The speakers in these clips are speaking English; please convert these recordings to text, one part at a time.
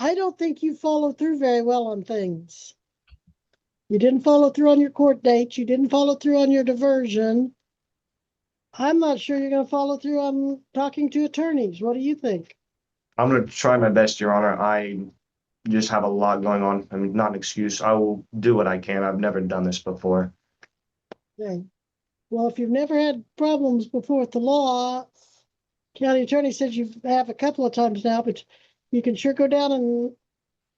I don't think you follow through very well on things. You didn't follow through on your court dates. You didn't follow through on your diversion. I'm not sure you're going to follow through on talking to attorneys. What do you think? I'm going to try my best, Your Honor. I just have a lot going on. I mean, not an excuse. I will do what I can. I've never done this before. Okay. Well, if you've never had problems before with the law, county attorney says you have a couple of times now, but you can sure go down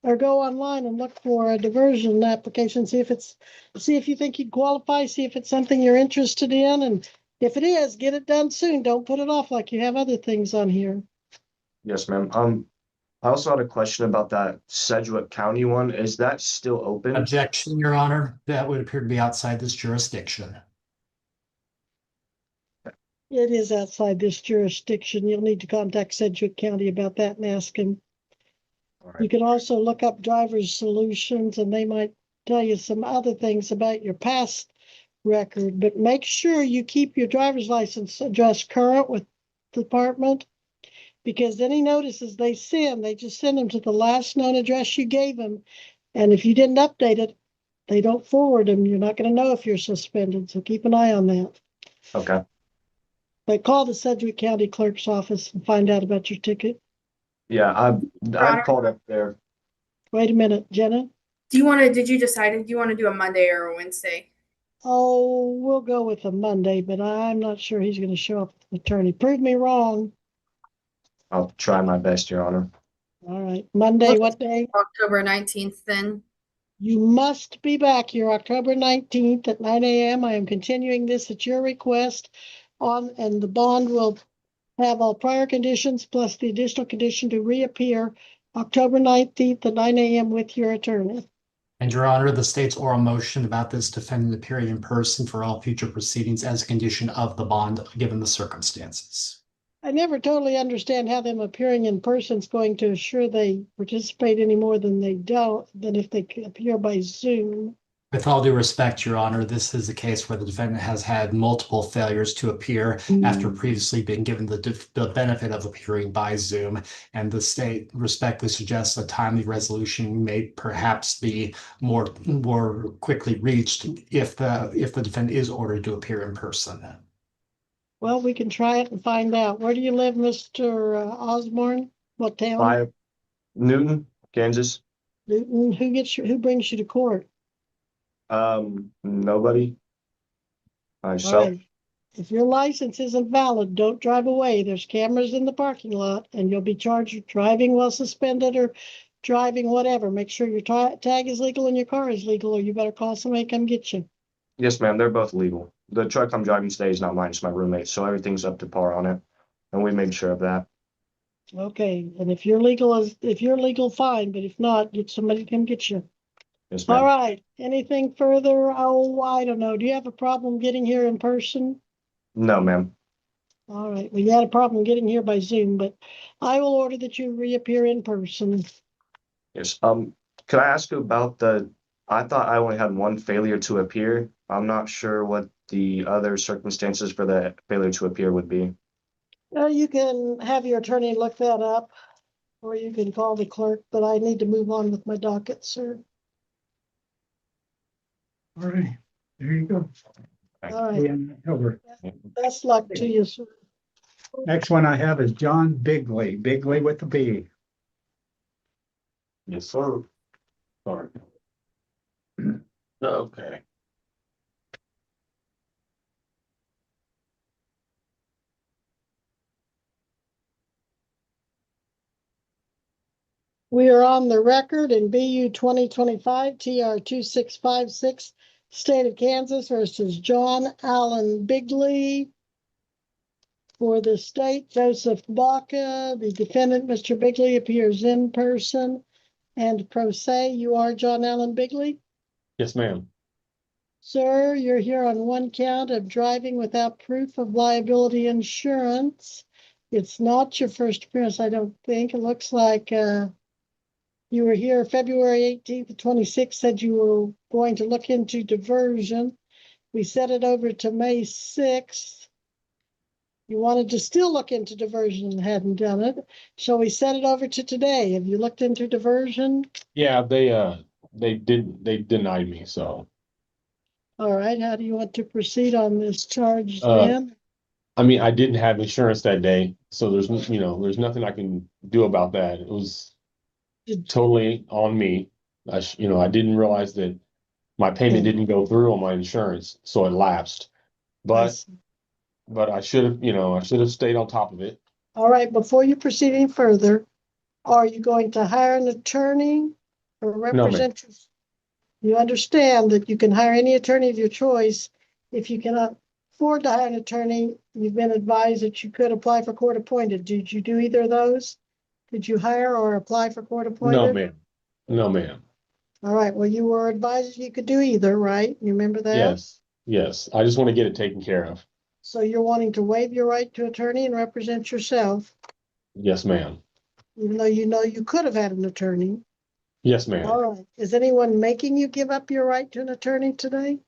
or go online and look for a diversion application, see if you think you'd qualify, see if it's something you're interested in, and if it is, get it done soon. Don't put it off like you have other things on here. Yes, ma'am. I also had a question about that Sedgwick County one. Is that still open? Objection, Your Honor. That would appear to be outside this jurisdiction. It is outside this jurisdiction. You'll need to contact Sedgwick County about that and ask them. Right. You can also look up Driver's Solutions, and they might tell you some other things about your past record, but make sure you keep your driver's license address current with the department, because any notices they just send them to the last known address you gave them. And if you didn't update it, they don't forward them. You're not going to know if you're suspended, so keep an eye on that. Okay. But call the Sedgwick County Clerk's office and find out about your ticket. Yeah, I called up there. Wait a minute, Jenna. Did you decide if you want to do a Monday or a Wednesday? Oh, we'll go with a Monday, but I'm not sure he's going to show up with an attorney. Prove me wrong. I'll try my best, Your Honor. All right. Monday, what day? October 19th then. You must be back here October 19th at 9 a.m. I am continuing this at your request and the bond will have all prior conditions plus the additional condition to reappear October 19th at 9 a.m. with your attorney. And Your Honor, the state's oral motion about this defendant appearing in person for all future proceedings as a condition of the bond, given the circumstances. I never totally understand how them appearing in person is going to assure they participate any more than if they appear by Zoom. With all due respect, Your Honor, this is a case where the defendant has had multiple failures to appear after previously being given the benefit of appearing by Zoom, and the state respectfully suggests a timely resolution may perhaps be more quickly reached if the defendant is ordered to appear in person. Well, we can try it and find out. Where do you live, Mr. Osborne? What town? Newton, Kansas. Newton. Who brings you to court? Nobody. Myself. Right. If your license isn't valid, don't drive away. There's cameras in the parking lot, and you'll be charged with driving while suspended or driving whatever. Make sure your tag is legal and your car is legal, or you better call somebody to come get you. Yes, ma'am. They're both legal. The truck I'm driving today is not mine, it's my roommate's, so everything's up to par on it. And we made sure of that. Okay, and if you're legal, fine, but if not, get somebody to come get you. Yes, ma'am. All right, anything further? Oh, I don't know. Do you have a problem getting here in person? No, ma'am. All right, well, you had a problem getting here by Zoom, but I will order that you reappear in person. Yes. Could I ask you about I thought I only had one failure to appear. I'm not sure what the other circumstances for the failure to appear would be. You can have your attorney look that up, or you can call the clerk, but I need to move on with my docket, sir. All right, there you go. All right, Over. best luck to you, sir. Next one I have is John Bigley, Bigley with the B. Yes, sir. Sorry. Okay. We are on the record in BU 2025 TR 2656, State of Kansas versus John Allen Bigley. For the state, Joseph Baca. The defendant, Mr. Bigley, appears in person. And pro se, you are John Allen Bigley? Yes, ma'am. Sir, you're here on one count of driving without proof of liability insurance. It's not your first appearance, I don't think. It looks like you were here February 18th, 26, said you were going to look into diversion. We set it over to May 6th. You wanted to still look into diversion and hadn't done it. Shall we set it over to today? Have you looked into diversion? Yeah, they denied me, so All right, how do you want to proceed on this charge uh then? I mean I didn't have insurance that day, so there's nothing I can do about that. It was Did- totally on me. I didn't realize that my payment Okay. didn't go through on my insurance, so it lapsed. I But see. I should have stayed on top of it. All right, before you proceed any further, are you going to hire an attorney or No, ma'am. represent you? You understand that you can hire any attorney of your choice. If you cannot afford to hire an attorney, you've been advised that you could apply for court appointed. Did you do either of those? Did you hire or apply for court No, appointed? ma'am. No, ma'am. All right, well, you were advised you could do either, right? You remember that? Yes. Yes. I just want to get it taken care of. So you're wanting to waive your right to attorney and represent yourself, Yes, ma'am. even though you know you could have had an attorney. Yes, All ma'am. right, is anyone making you give up your right to an attorney today?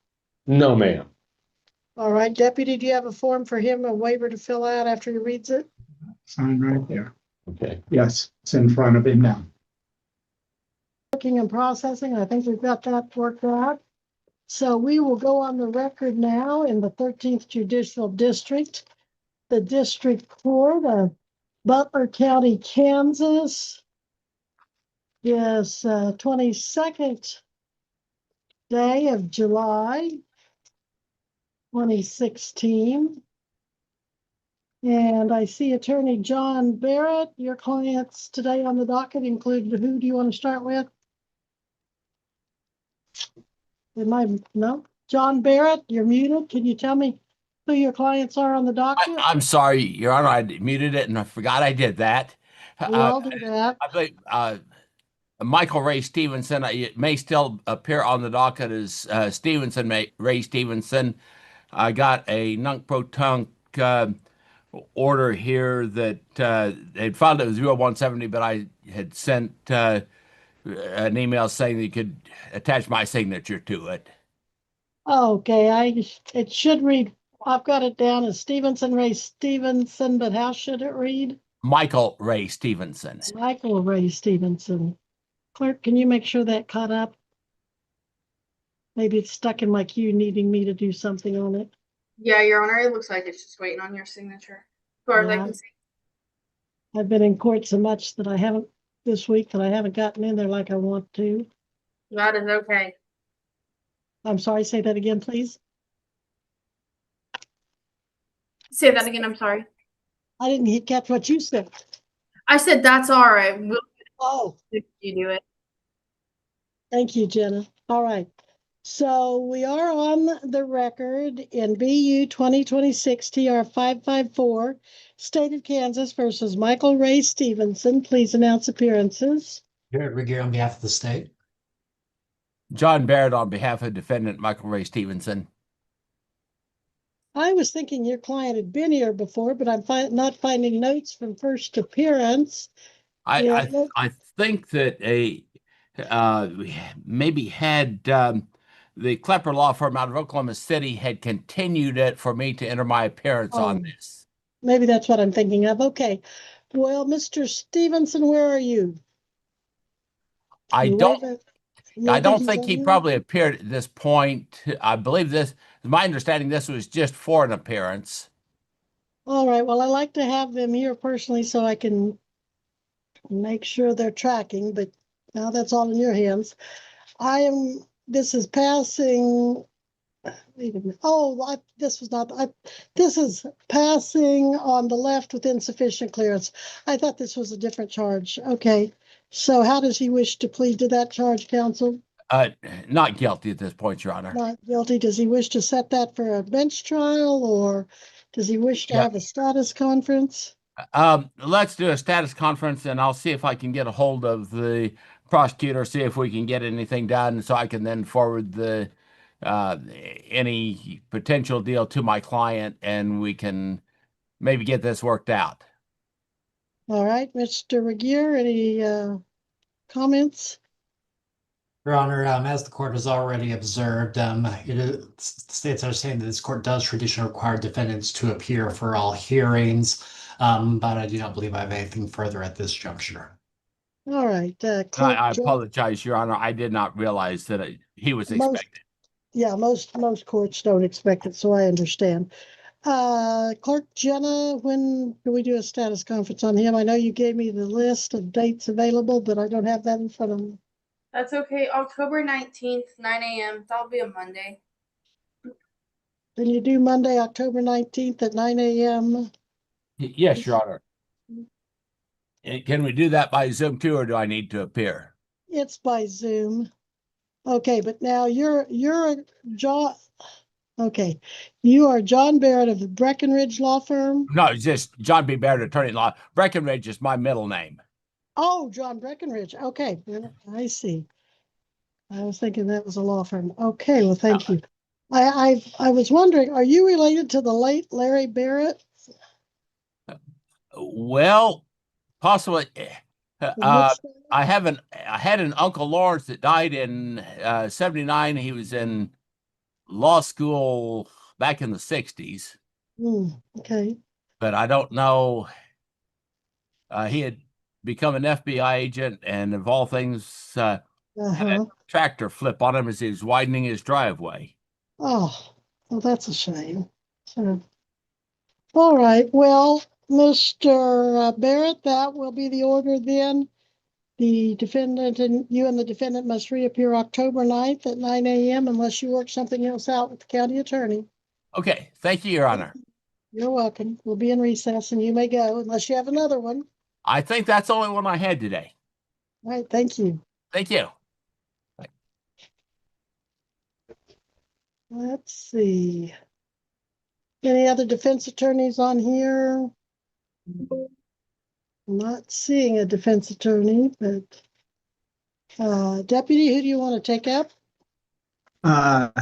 No, ma'am. All right, deputy, do you have a form for him, a waiver to fill out after he reads it? Sign right there. Okay. Yes, it's in front of him now. Looking and processing, I think we've got that worked out. So we will go on the record now in the 13th Judicial District, the District Court of Butler County, Kansas. Yes, 22nd day of July, 2016. And I see Attorney John Barrett. Your clients today on the docket include who do you want to start with? No? John Barrett, you're muted. Can you tell me who your clients are on the docket? I'm sorry, Your Honor, I muted it and I forgot I did that. We all do that. I believe Michael Ray Stevenson, it may still appear on the docket as Ray Stevenson. I got a nunc-pro-tunc order here that they'd filed it with 0170, but I had sent an email saying that you could attach my signature to it. Okay, it should read, I've got it down as Ray Stevenson, but how should it read? Michael Ray Stevenson. Michael Ray Stevenson. Clerk, can you make sure that caught up? Maybe it's stuck in my queue needing me to do something on it. Yeah, Your Honor, it looks like it's just waiting on your signature. As far as I Yeah. can see. I've been in court so much that I haven't gotten in there like I want to. That is okay. I'm sorry, say that again, please. Say that again, I'm sorry. I didn't catch what you said. I said that's all right. We'll Oh, if you do it. thank you, Jenna. All right. So we are on the record in BU 2026 TR 554, State of Kansas versus Michael Ray Stevenson. Please announce appearances. Garrett Regier on behalf of the state. John Barrett on behalf of defendant Michael Ray Stevenson. I was thinking your client had been here before, but I'm not finding notes from first appearance. I think that maybe had the Klepper law firm out of Oklahoma City had continued it for me to enter my appearance on this. Maybe that's what I'm thinking of. Okay. Well, Mr. Stevenson, where are you? I You don't he's think on he here? probably appeared at this point. I believe this, my understanding, this was just for an appearance. All right. Well, I like to have them here personally so I can make sure they're tracking, but now that's all in your hands. This is passing. Wait a minute. This is passing on the left with insufficient clearance. I thought this was a different charge. Okay. So how does he wish to plead to that charge, counsel? Not guilty at this point, Your Honor. Not guilty. Does he wish to set that for a bench trial, or does he wish to have a status conference? Let's do a status conference and I'll see if I can get a hold of the prosecutor, see if we can get anything done so I can then forward the any potential deal to my client and we can maybe get this worked out. All right, Mr. Regier, any comments? Your Honor, as the court has already observed, states are saying that this court does traditionally require defendants to appear for all hearings, but I do not believe I have anything further at this juncture. All right, I Clerk, apologize, Your Honor. I did not realize that he was most, expected. yeah, most courts don't expect it, so I understand. Clerk Jenna, when do we do a status conference on him? I know you gave me the list of dates available, but I don't have that in front of me. That's okay. October 19th, 9 a.m. That'll be a Monday. Can you do Monday, October 19th at 9 a.m.? Yes, Your Honor. Can we do that by Zoom too, or do I need to appear? It's by Zoom. Okay, but now you're John. Okay, you are John Barrett of the Breckenridge Law Firm. No, it's just John B. Barrett, attorney at law. Breckenridge is my middle name. Oh, John Breckenridge. Okay, I see. I was thinking that was a law firm. Okay, well, thank you. I was wondering, are you related to the late Larry Barrett? Well, possibly. I had an Uncle Lawrence that died in 79. He was in law school back in the 60s. Okay. But I don't know. He had become an FBI agent, and of all things, had a tractor flip on him as he was widening his driveway. Oh, well, that's a shame. So, all right. Well, Mr. Barrett, that will be the order then. The defendant and the defendant must reappear October 9th at 9 a.m. unless you work something else out with the county attorney. Okay. Thank you, Your Honor. You're welcome. We'll be in recess and you may go unless you have another one. I think that's the only one I had today. All right. Thank you. Thank you. Let's see. Any other defense attorneys on here? I'm not seeing a defense attorney, but Deputy, who do you want to take up?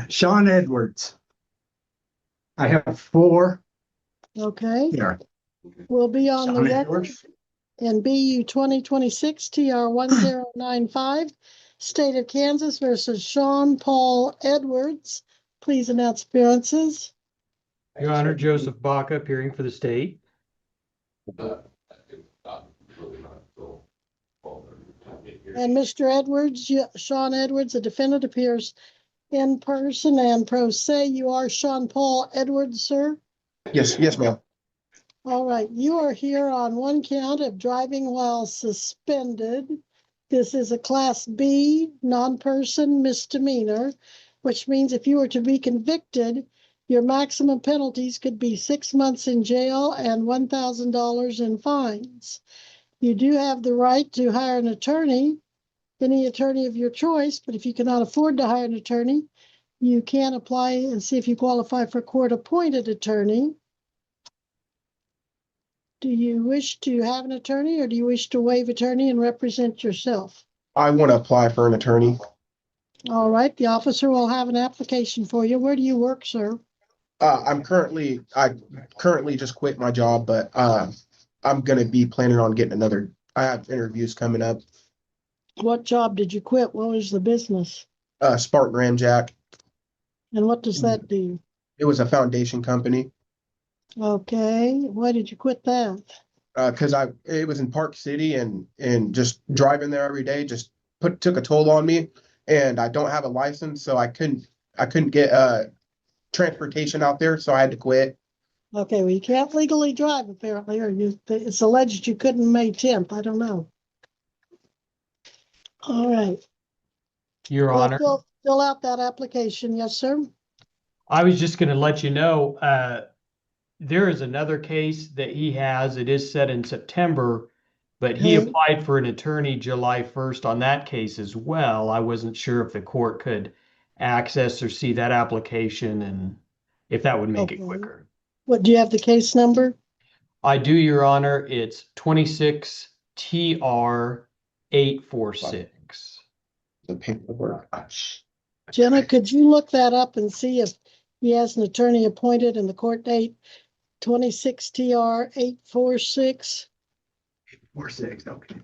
Sean Edwards. I have 4 Okay, here. we'll be on the Sean record Edwards. in BU 2026 TR 1095, State of Kansas versus Sean Paul Edwards. Please announce appearances. Your Honor, Joseph Baca appearing for the state. And Mr. Edwards, Sean Edwards, the defendant, appears in person and pro se. You are Sean Paul Edwards, sir? Yes, ma'am. All right, you are here on one count of driving while suspended. This is a Class B non-person misdemeanor, which means if you were to be convicted, your maximum penalties could be 6 months in jail and $1,000 in fines. You do have the right to hire an attorney, any attorney of your choice, but if you cannot afford to hire an attorney, you can apply and see if you qualify for court-appointed attorney. Do you wish to have an attorney or do you wish to waive attorney and represent yourself? I want to apply for an attorney. All right, the officer will have an application for you. Where do you work, sir? I currently just quit my job, but I'm gonna be planning on getting another. I have interviews coming up. What job did you quit? What was the business? Spartan Ramjack. And what does that do? It was a foundation company. Okay, why did you quit that? Because it was in Park City and just driving there every day just took a toll on me, and I don't have a license, so I couldn't get transportation out there, so I had to quit. Okay, well, you can't legally drive apparently, or it's alleged you couldn't May 10th. I don't know. All right. Your Honor, Fill out that application. Yes, sir. I was just going to let you know, there is another case that he has. It is set in September, but he applied for an attorney July 1st on that case as well. I wasn't sure if the court could access or see that application and if that would make it quicker. What, do you have the case number? I do, Your Honor. It's 26 TR 846. The paperwork. Jenna, could you look that up and see if he has an attorney appointed and the court date 26 TR 846? 846, okay.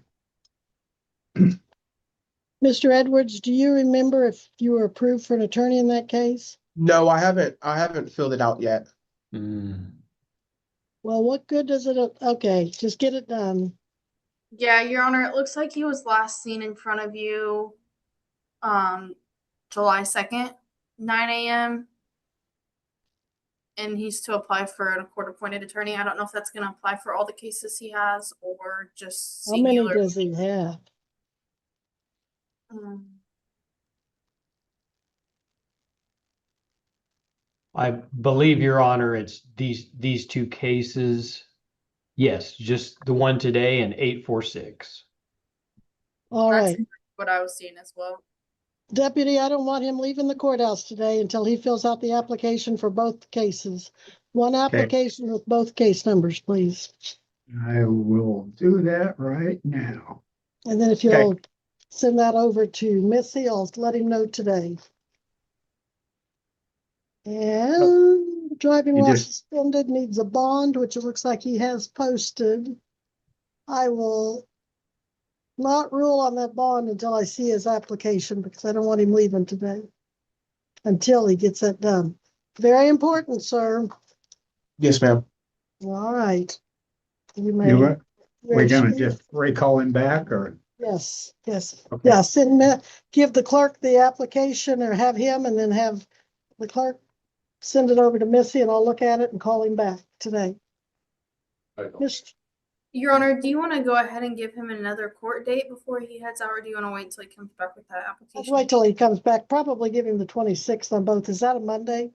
Mr. Edwards, do you remember if you were approved for an attorney in that case? No, I haven't filled it out yet. Well, what good does it? Okay, just get it done. Yeah, Your Honor, it looks like he was last seen in front of you July 2nd, 9 a.m. And he's to apply for a court-appointed attorney. I don't know if that's going to apply for all the cases he has or just How many singular. does he have? I believe, Your Honor, it's these two cases. Yes, just the one today and 846. All That's right. what I was seeing as well. Deputy, I don't want him leaving the courthouse today until he fills out the application for both cases. One application with both case numbers, please. I will do that right now. And then if you'll send that over to Missy, I'll let him know today. And driving You while just- suspended needs a bond, which it looks like he has posted. I will not rule on that bond until I see his application because I don't want him leaving today until he gets that done. Very important, sir. Yes, ma'am. All right. You may. We're gonna just recall him back or? Yes, yes. Okay. Yeah, give the clerk the application or have him and then have the clerk send it over to Missy and I'll look at it and call him back today. Your Honor, do you want to go ahead and give him another court date before he heads out, or do you want to wait until he comes back with that Let's application? wait till he comes back. Probably give him the 26th on both. Is that a Monday?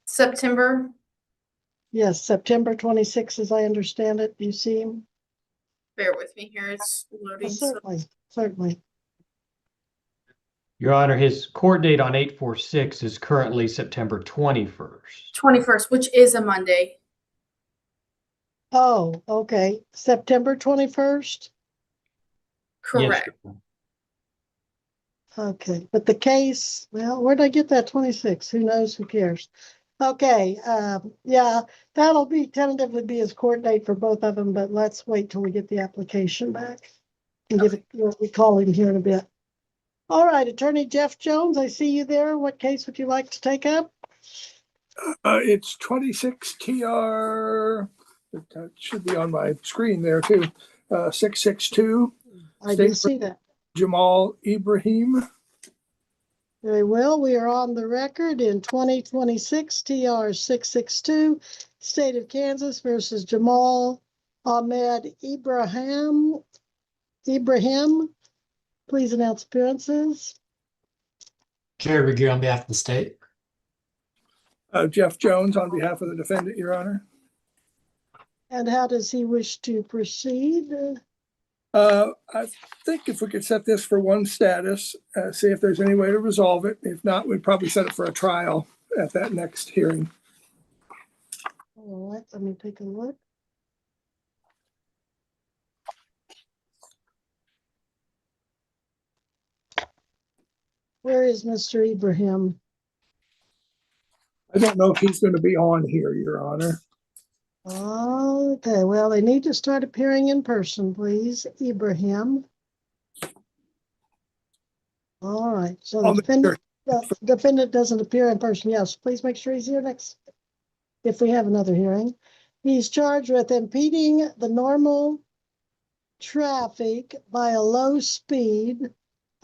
September. Yes, September 26th, as I understand it. Do you see him? Bear with me here. It's loading. Certainly. Your Honor, his court date on 846 is currently September 21st. 21st, which is a Monday. Oh, okay. September 21st? Correct. Yes. Okay, but the case, well, where'd I get that 26? Who knows? Who cares? Okay, yeah, that'll tentatively be his court date for both of them, but let's wait till we get the application back and we call him here in a bit. All right, Attorney Jeff Jones, I see you there. What case would you like to take up? It's 26 TR, that should be on my screen there too, 662. I do see that. Jamal Ibrahim. Very well, we are on the record in 2026 TR 662, State of Kansas versus Jamal Ahmed Ibrahim. Please announce appearances. Jerry Regier on behalf of the state. Jeff Jones on behalf of the defendant, Your Honor. And how does he wish to proceed? I think if we could set this for one status, see if there's any way to resolve it. If not, we'd probably set it for a trial at that next hearing. All right, let me take a look. Where is Mr. Ibrahim? I don't know if he's going to be on here, Your Honor. Okay, well, they need to start appearing in person, please. Ibrahim. All right, so the defendant doesn't appear in person. Yes, please make sure he's here next, if we have another hearing. He's charged with impeding the normal traffic by a low speed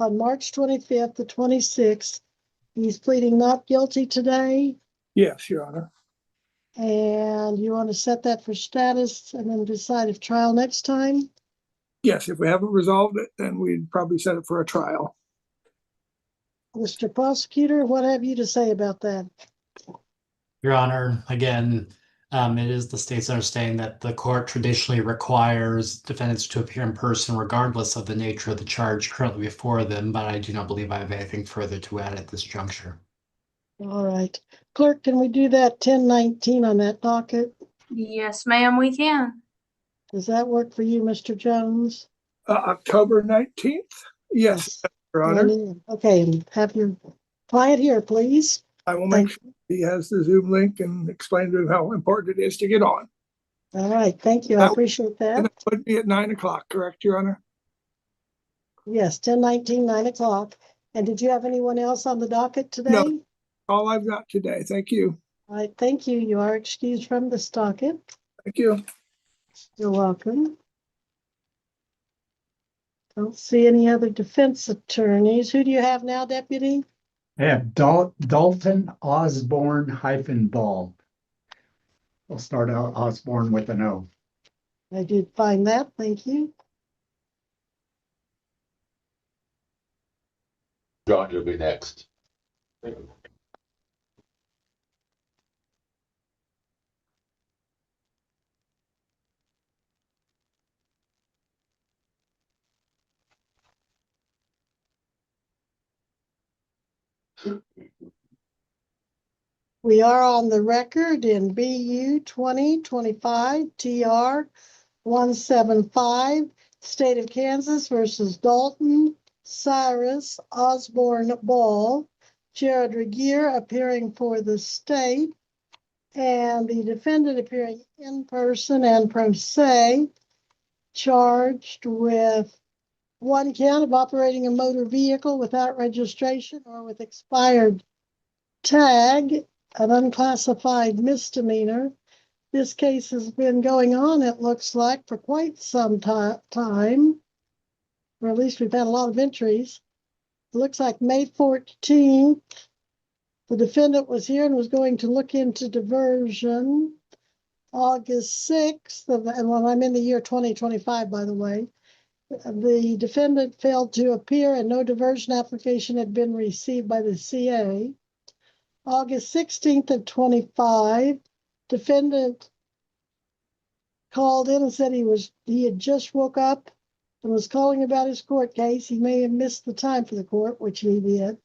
on March 25th to 26th. He's pleading not guilty today. Yes, Your Honor. And you want to set that for status and then decide if trial next time? Yes, if we haven't resolved it, then we'd probably set it for a trial. Mr. Prosecutor, what have you to say about that? Your Honor, again, it is the state's understanding that the court traditionally requires defendants to appear in person regardless of the nature of the charge currently before them, but I do not believe I have anything further to add at this juncture. All right. Clerk, can we do that 1019 on that docket? Yes, ma'am, we can. Does that work for you, Mr. Jones? October 19th? Yes, Your Honor. Okay, and have your client here, please. I will make sure he has the Zoom link and explain to him how important it is to get on. All right, thank you. I That- appreciate And that. that would be at 9 o'clock, correct, Your Honor? Yes, 10:19, 9 o'clock. And did you have anyone else on the docket No. today? All I've got today. Thank you. All right, thank you. You are excused from this docket. Thank you. You're welcome. Don't see any other defense attorneys. Who do you have now, Deputy? I have Dalton Osborne Ball. We'll start out Osborne with an O. I did find that. Thank you. John, you'll be next. We are on the record in BU 2025 TR 175, State of Kansas versus Dalton Cyrus Osborne Ball. Jared Regier appearing for the state, and the defendant appearing in person and pro se, charged with one count of operating a motor vehicle without registration or with expired tag, an unclassified misdemeanor. This case has been going on, it looks like, for quite some time, or at least we've had a lot of entries. It looks like May 14th, the defendant was here and was going to look into diversion. August 6th, and when I'm in the year 2025, by the way, the defendant failed to appear and no diversion application had been received by the CA. August 16th of 25, defendant called in and said he had just woke up and was calling about his court case. He may have missed the time for the court, which he did.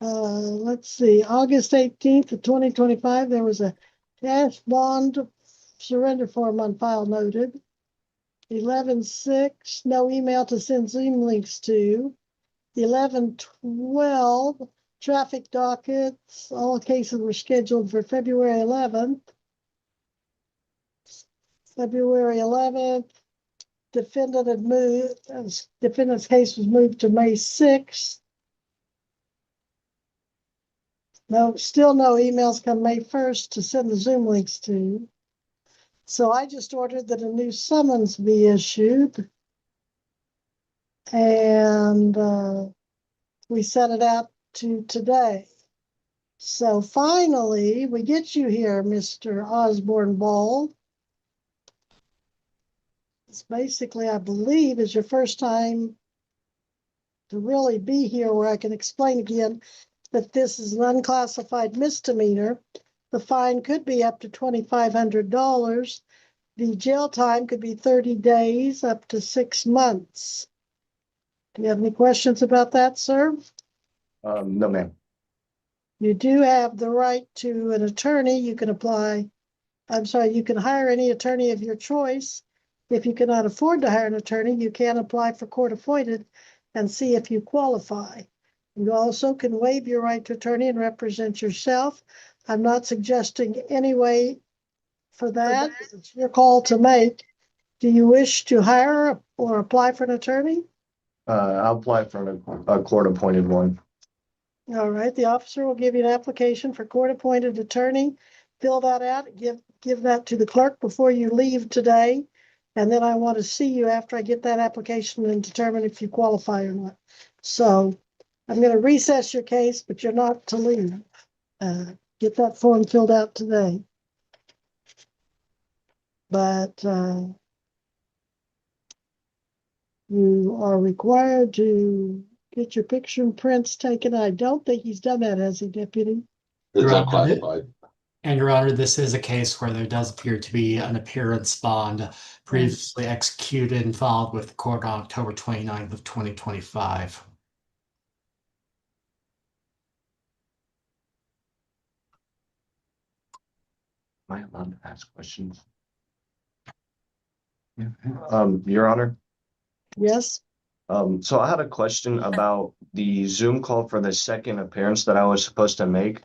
Let's see, August 18th of 2025, there was a cash bond surrender form on file noted. 11/6, no email to send Zoom links to. 11/12, traffic dockets, all cases were scheduled for February 11th. February 11th, defendant's case was moved to May 6th. No, still no emails come May 1st to send the Zoom links to. So I just ordered that a new summons be issued. And we sent it out to today. So finally, we get you here, Mr. Osborne Ball. It's basically, I believe, is your first time to really be here where I can explain again that this is an unclassified misdemeanor. The fine could be up to $2,500. The jail time could be 30 days, up to 6 months. Do you have any questions about that, sir? No, ma'am. You do have the right to an attorney. You can you can hire any attorney of your choice. If you cannot afford to hire an attorney, you can apply for court appointed and see if you qualify. You also can waive your right to attorney and represent yourself. I'm not suggesting any way for that. It's your call to make. Do you wish to hire or apply for an attorney? I'll apply for a court-appointed one. All right, the officer will give you an application for court-appointed attorney. Fill that out, give that to the clerk before you leave today. And then I want to see you after I get that application and determine if you qualify or not. So I'm going to recess your case, but you're not to leave. Get that form filled out today. But you are required to get your picture and prints taken. I don't think he's done that, has he, Deputy? It's Your Honor, unclassified. And Your Honor, this is a case where there does appear to be an appearance bond previously executed and filed with the court on October 29th of 2025. Am I allowed to ask questions? Your Honor. Yes. So I had a question about the Zoom call for the second appearance that I was supposed to make.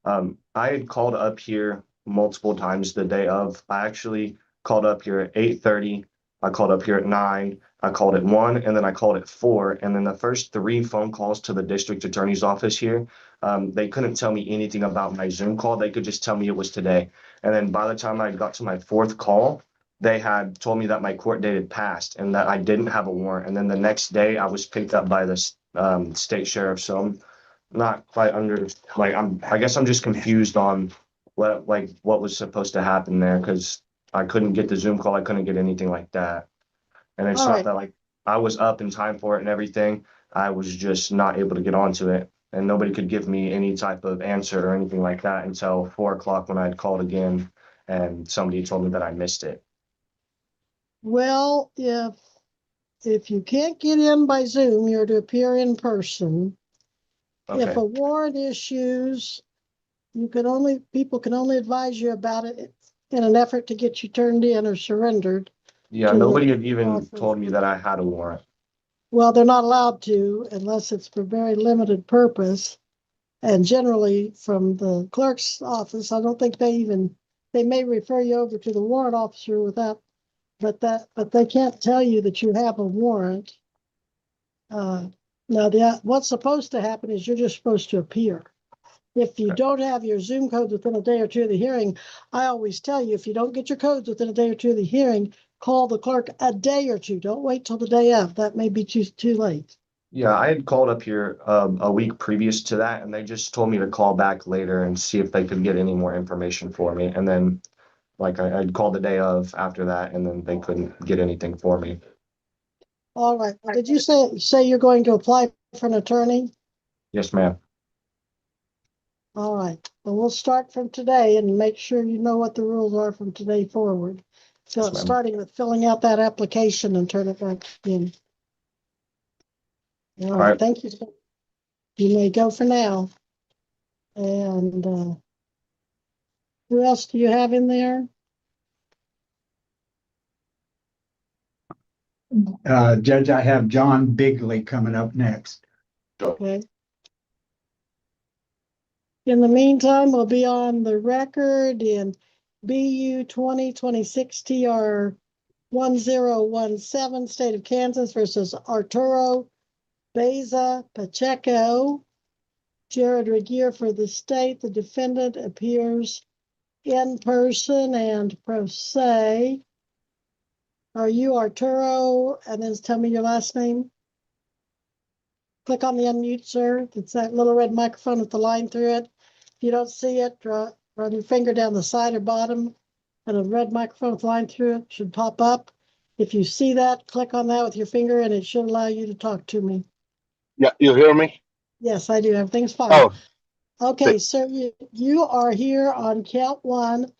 I had called up here multiple times the day of. I actually called up here at 8:30. I called up here at 9. I called at 1, and then I called at 4. And then the first 3 phone calls to the district attorney's office here, they couldn't tell me anything about my Zoom call. They could just tell me it was today. And then by the time I got to my 4th call, they had told me that my court date had passed and that I didn't have a warrant. And then the next day I was picked up by the state sheriff. So I'm not quite I guess I'm just confused on what was supposed to happen there, because I couldn't get the Zoom call. I couldn't get anything like that. And it's All not right. that like I was up in time for it and everything. I was just not able to get onto it. And nobody could give me any type of answer or anything like that until 4 o'clock when I had called again and somebody told me that I missed it. Well, if you can't get in by Zoom, you're to appear in person. If Okay. a warrant issues, people can only advise you about it in an effort to get you turned in or surrendered. Yeah, to nobody the had even office. told me that I had a warrant. Well, they're not allowed to unless it's for very limited purpose. And generally from the clerk's office, I don't think they may refer you over to the warrant officer without, but they can't tell you that you have a warrant. Now, what's supposed to happen is you're just supposed to appear. If you don't have your Zoom codes within a day or two of the hearing, I always tell you, if you don't get your codes within a day or two of the hearing, call the clerk a day or two. Don't wait till the day of. That may be too late. Yeah, I had called up here a week previous to that, and they just told me to call back later and see if they could get any more information for me. And then, like, I'd called the day of after that, and then they couldn't get anything for me. All right. Did you say you're going to apply for an attorney? Yes, ma'am. All right. Well, we'll start from today and make sure you know what the rules are from today forward. So Yes, ma'am. starting with filling out that application and turn it back in. All right. right. Thank you. You may go for now. And who else do you have in there? Judge, I have John Bigley coming up next. Okay. In the meantime, we'll be on the record in BU 2026 TR 1017, State of Kansas versus Arturo Beza Pacheco. Jared Regier for the state. The defendant appears in person and pro se. Are you Arturo? And then tell me your last name. Click on the unmute, sir. It's that little red microphone with the line through it. If you don't see it, run your finger down the side or bottom, and a red microphone with a line through it should pop up. If you see that, click on that with your finger, and it should allow you to talk to me. Yeah, you hear me? Yes, I do. Everything's fine. Oh, Okay, so you are here on count 1,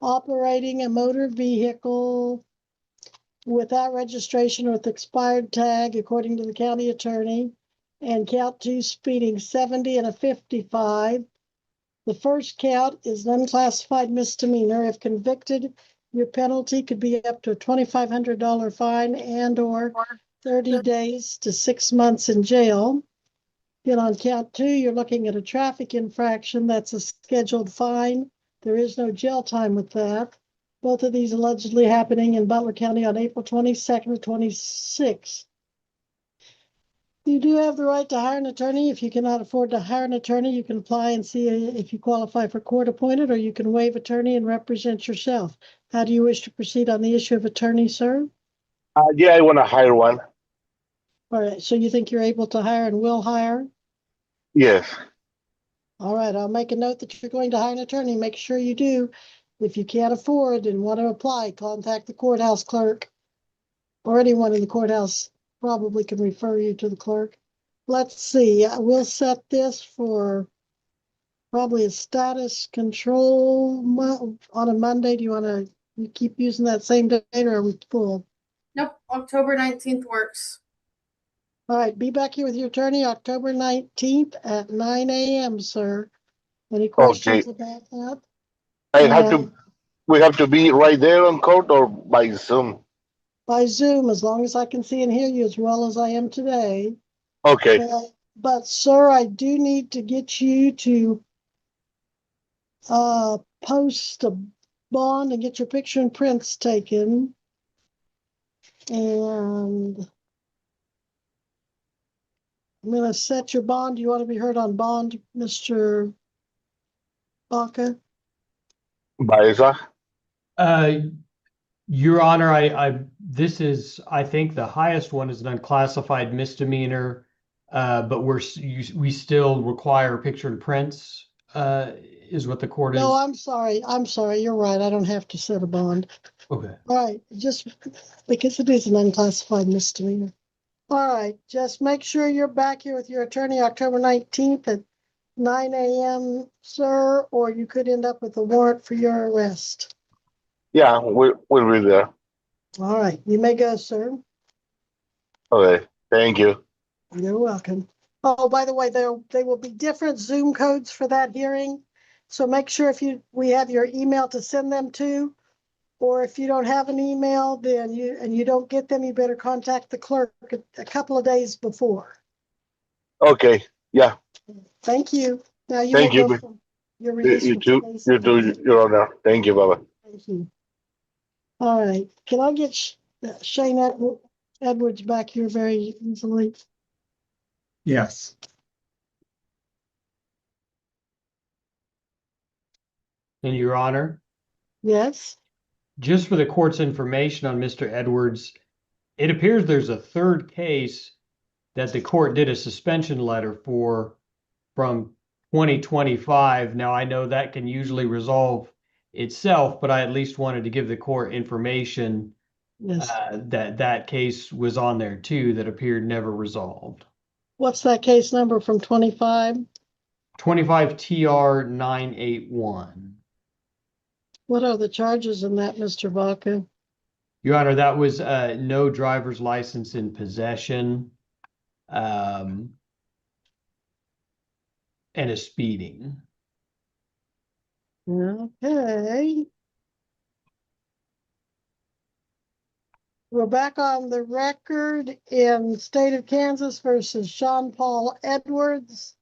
operating a motor vehicle without registration or with expired tag, according to the county attorney. And count 2, speeding 70 and a 55. The first count is an unclassified misdemeanor. If convicted, your penalty could be up to a $2,500 fine and or 30 days to 6 months in jail. Then on count 2, you're looking at a traffic infraction. That's a scheduled fine. There is no jail time with that. Both of these allegedly happening in Butler County on April 22nd or 26th. You do have the right to hire an attorney. If you cannot afford to hire an attorney, you can apply and see if you qualify for court appointed, or you can waive attorney and represent yourself. How do you wish to proceed on the issue of attorney, sir? yeah, I want to hire one. All right, so you think you're able to hire and will hire? Yes. All right, I'll make a note that you're going to hire an attorney. Make sure you do. If you can't afford and want to apply, contact the courthouse clerk, or anyone in the courthouse probably can refer you to the clerk. Let's see, I will set this for probably a status control on a Monday. Do you want to keep using that same date, or are we full? Nope, October 19th works. All right, be back here with your attorney October 19th at 9 a.m., sir. Any questions about that? We have to be right there on court or by Zoom? By Zoom, as long as I can see and hear you as well as I am today. Okay. But sir, I do need to get you to post a bond and get your picture and prints taken. And I'm going to set your bond. Do you want to be heard on bond, Mr. Baca? Baeza? Your Honor, this is, I think the highest one is an unclassified misdemeanor, but we still require picture and prints, is what the court is. No, I'm sorry. I'm sorry. You're right. I don't have to set a bond. Okay. All right. Just because it is an unclassified misdemeanor. All right. Just make sure you're back here with your attorney October 19th at 9 a.m., sir, or you could end up with a warrant for your arrest. Yeah, we'll be there. All right. You may go, sir. Okay, thank you. You're welcome. Oh, by the way, there will be different Zoom codes for that hearing. So make sure we have your email to send them to, or if you don't have an email, then you don't get them, you better contact the clerk a couple of days before. Okay, yeah, Thank you. Now you thank may you. go from your release. You for too, today's- Your Honor. Thank you, Baba. Thank you. All right. Can I get Shane Edwards back here very easily? Yes. And Your Honor, Yes. just for the court's information on Mr. Edwards, it appears there's a third case that the court did a suspension letter for from 2025. Now, I know that can usually resolve itself, but I at least wanted to give the court information Yes. that case was on there too that appeared never resolved. What's that case number from 25? 25 TR 981. What are the charges in that, Mr. Baca? Your Honor, that was no driver's license in possession, and a speeding. Okay. We're back on the record in State of Kansas versus Sean Paul Edwards.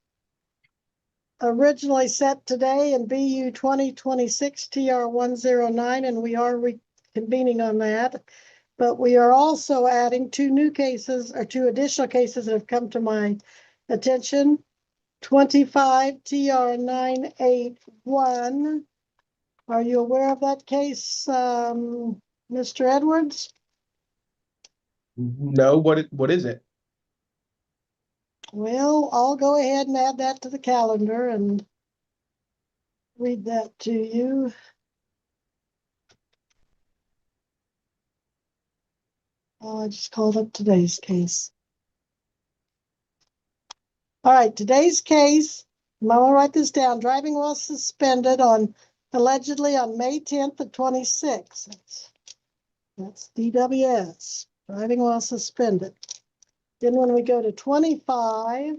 Originally set today in BU 2026 TR 109, and we are reconvening on that. But we are also adding two additional cases that have come to my attention. 25 TR 981. Are you aware of that case, Mr. Edwards? No, what is it? Well, I'll go ahead and add that to the calendar and read that to you. I just called up today's case. All right, today's case, I'm going to write this down. Driving while suspended allegedly on May 10th of 26. That's DWS, driving while suspended. Then when we go to 25,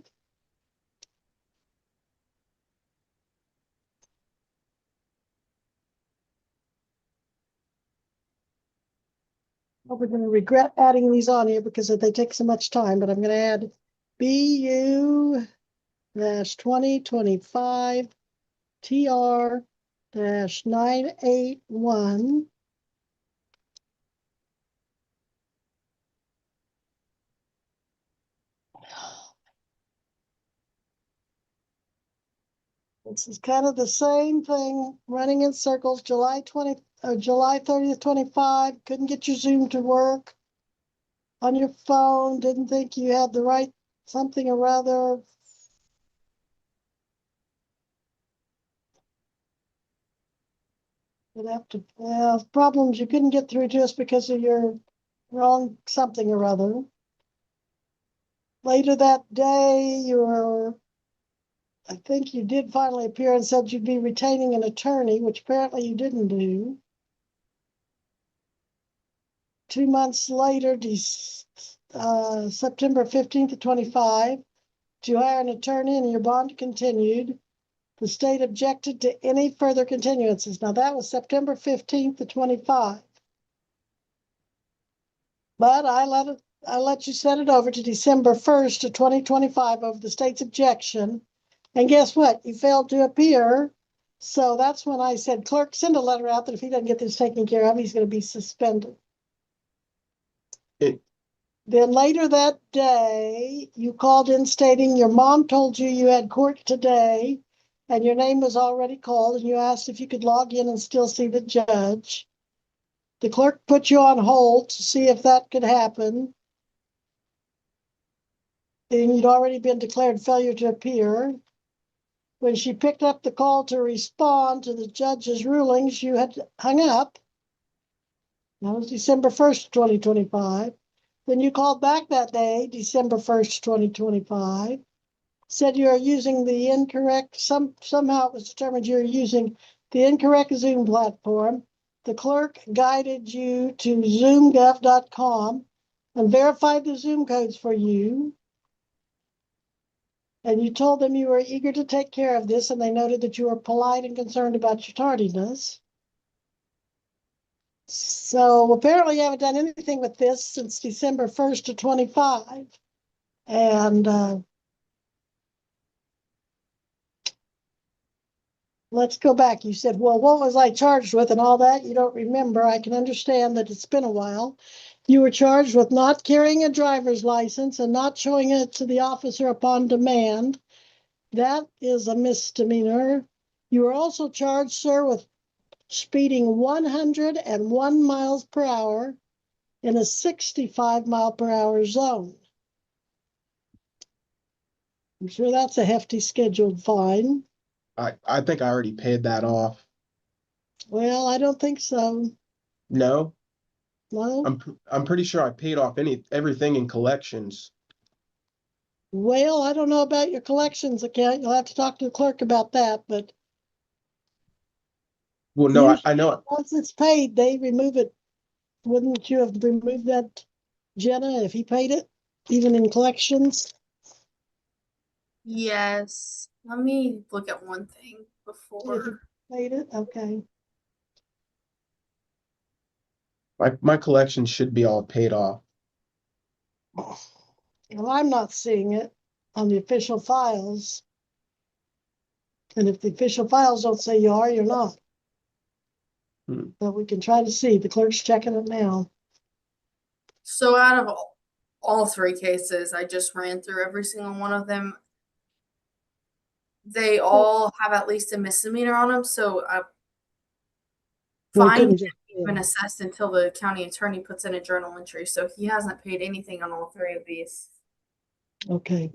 we're going to regret adding these on here because they take so much time, but I'm going to add BU-2025 TR-981. This is kind of the same thing, running in circles. July 30th, 25. Couldn't get your Zoom to work on your phone. Didn't think you had the right something or other. You'd have to problems you couldn't get through to us because of your wrong something or other. Later that day, I think you did finally appear and said you'd be retaining an attorney, which apparently you didn't do. 2 months later, September 15th of 25, to hire an attorney and your bond continued. The state objected to any further continuances. Now that was September 15th of 25. But I let you send it over to December 1st of 2025 over the state's objection. And guess what? You failed to appear. So that's when I said, clerk, send a letter out that if he doesn't get this taken care of, he's going to be suspended. Then later that day, you called in stating your mom told you you had court today and your name was already called, and you asked if you could log in and still see the judge. The clerk put you on hold to see if that could happen. Then you'd already been declared failure to appear. When she picked up the call to respond to the judge's rulings, you had hung up. That was December 1st, 2025. Then you called back that day, December 1st, 2025, said you are using the incorrect, somehow it was determined you're using the incorrect Zoom platform. The clerk guided you to zoomgov.com and verified the Zoom codes for you. And you told them you were eager to take care of this, and they noted that you were polite and concerned about your tardiness. So apparently you haven't done anything with this since December 1st of 25. And let's go back. You said, well, what was I charged with and all that? You don't remember. I can understand that it's been a while. You were charged with not carrying a driver's license and not showing it to the officer upon demand. That is a misdemeanor. You were also charged, sir, with speeding 101 miles per hour in a 65 mile per hour zone. I'm sure that's a hefty scheduled fine. I think I already paid that off. Well, I don't think so. No, No. I'm pretty sure I paid off everything in collections. Well, I don't know about your collections account. You'll have to talk to the clerk about that, but Well, no, I know it. once it's paid, they remove it. Wouldn't you have removed that, Jenna, if he paid it, even in collections? Yes. Let me look at one thing If before. he paid it, okay. My collection should be all paid off. Well, I'm not seeing it on the official files. And if the official files don't say you are, you're not. But we can try to see. The clerk's checking it now. So out of all three cases, I just ran through every single one of them. They all have at least a misdemeanor on them, so fine isn't even assessed until the county attorney puts in a journal entry. So he hasn't paid anything on all three of these. Okay.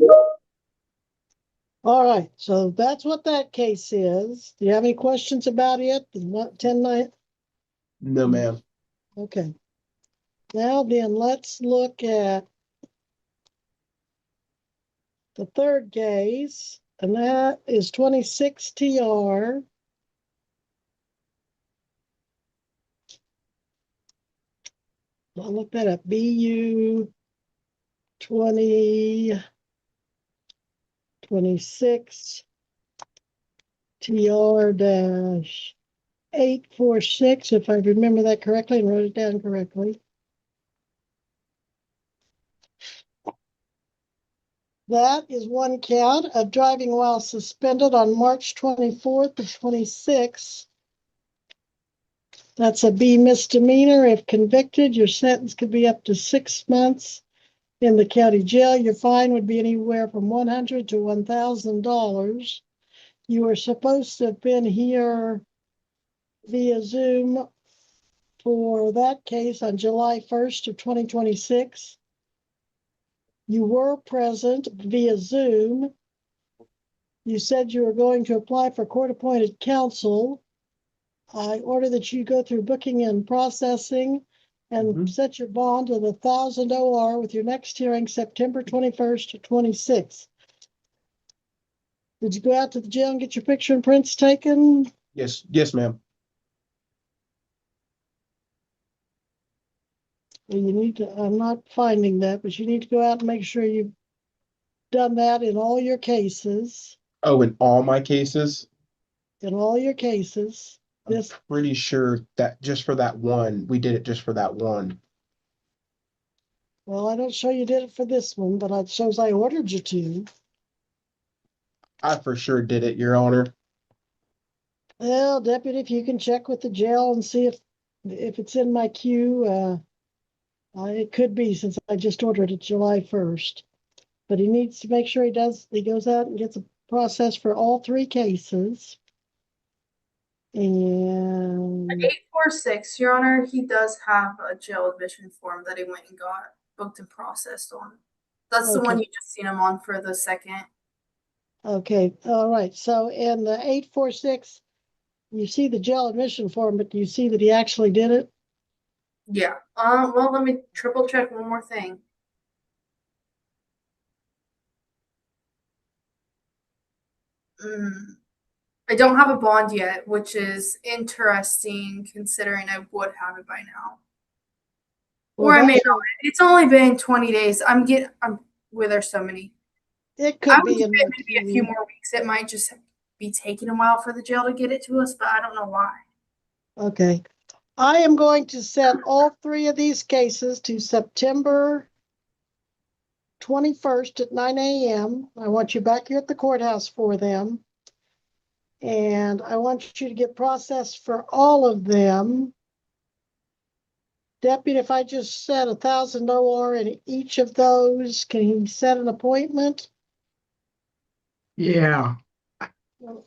All right, so that's what that case is. Do you have any questions about it? 10-9? No, ma'am. Okay. Now then, let's look at the third case, and that is 26 TR. I'll look that up. BU 2026 TR-846, if I remember that correctly and wrote it down correctly. That is one count of driving while suspended on March 24th of 26. That's a B misdemeanor. If convicted, your sentence could be up to 6 months in the county jail. Your fine would be anywhere from $100 to $1,000. You were supposed to have been here via Zoom for that case on July 1st of 2026. You were present via Zoom. You said you were going to apply for court-appointed counsel. I order that you go through booking and processing and set your bond at 1,000 OR with your next hearing September 21st to 26th. Did you go out to the jail and get your picture and prints taken? Yes, ma'am. Well, you need to, I'm not finding that, but you need to go out and make sure you've done that in all your cases. Oh, in all my cases? In all your cases. This, Pretty sure that just for that one, we did it just for that one. well, I don't show you did it for this one, but it shows I ordered you to. I for sure did it, Your Honor. Well, deputy, if you can check with the jail and see if it's in my queue, it could be since I just ordered it July 1st. But he needs to make sure he goes out and gets a process for all 3 cases. And 846, Your Honor, he does have a jail admission form that he went and got booked and processed on. That's the one Okay. you just seen him on for the second. okay, all right. So in the 846, you see the jail admission form, but you see that he actually did it? Yeah. Well, let me triple check one more thing. I don't have a bond yet, which is interesting considering I would have it by now. Well, Or I may that's not. It's only been 20 days. There's so many. It I could would be in bet there maybe a few more weeks. It might just be taking a while for the jail to get it to us, but I don't know why. Okay. I am going to set all 3 of these cases to September 21st at 9 a.m. I want you back here at the courthouse for them. And I want you to get processed for all of them. Deputy, if I just set 1,000 OR in each of those, can he set an appointment? Yeah,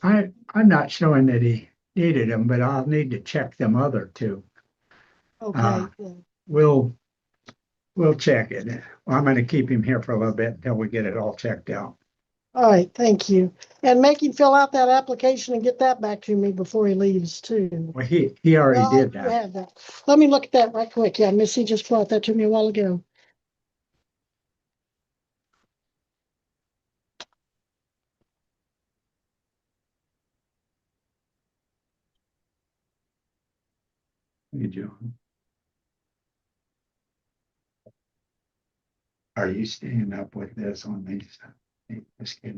I'm not showing that he needed them, but I'll need to check them other 2. Okay. We'll check it. Well, I'm gonna keep him here for a little bit until we get it all checked out. All right, thank you. And make him fill out that application and get that back to me before he leaves too. Well, he already Well, did you that. have that. Let me look at that right quick. Yeah, Missy just brought that to me a while ago. Hey, John. Are you staying up with this on these?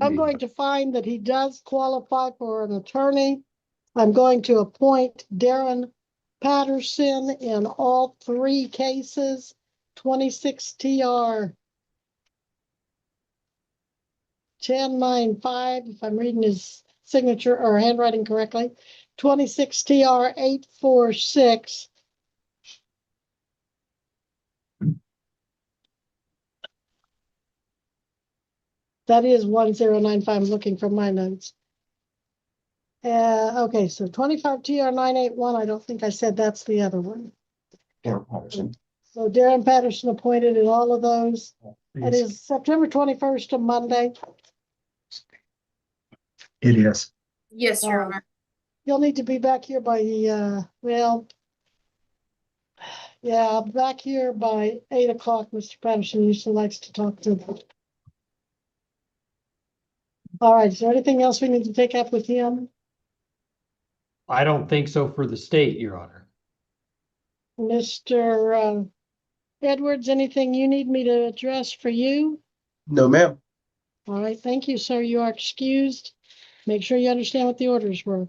I'm going to find that he does qualify for an attorney. I'm going to appoint Darren Patterson in all 3 cases, 26 TR 1095, if I'm reading his signature or handwriting correctly, 26 TR 846. That is 1095. I'm looking from my notes. Okay, so 25 TR 981. I don't think I said that's the other one. Darren Patterson. So Darren Patterson appointed in all of those. It is September 21st, a Monday. It is. Yes, Your Honor. You'll need to be back here by back here by 8 o'clock. Mr. Patterson usually likes to talk to them. All right, is there anything else we need to take up with him? I don't think so for the state, Your Honor. Mr. Edwards, anything you need me to address for you? No, ma'am. All right, thank you, sir. You are excused. Make sure you understand what the orders were.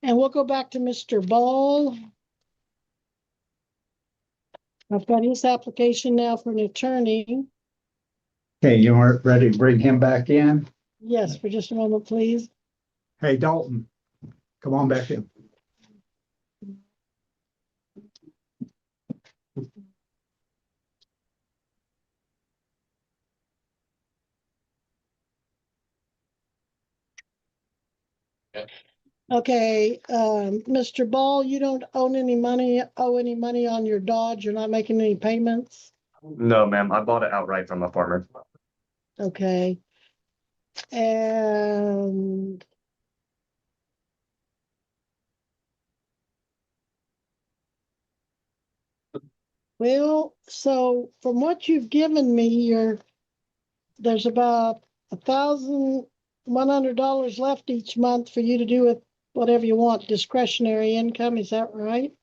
And we'll go back to Mr. Ball. I've got his application now for an attorney. Okay, you aren't ready to bring him back in? Yes, for just a moment, please. Hey, Dalton, come on back in. Okay, Mr. Ball, you don't owe any money on your Dodge. You're not making any payments. No, ma'am. I bought it outright from a farmer. Okay. And well, so from what you've given me, there's about $1,100 left each month for you to do with whatever you want, discretionary income. Is that right?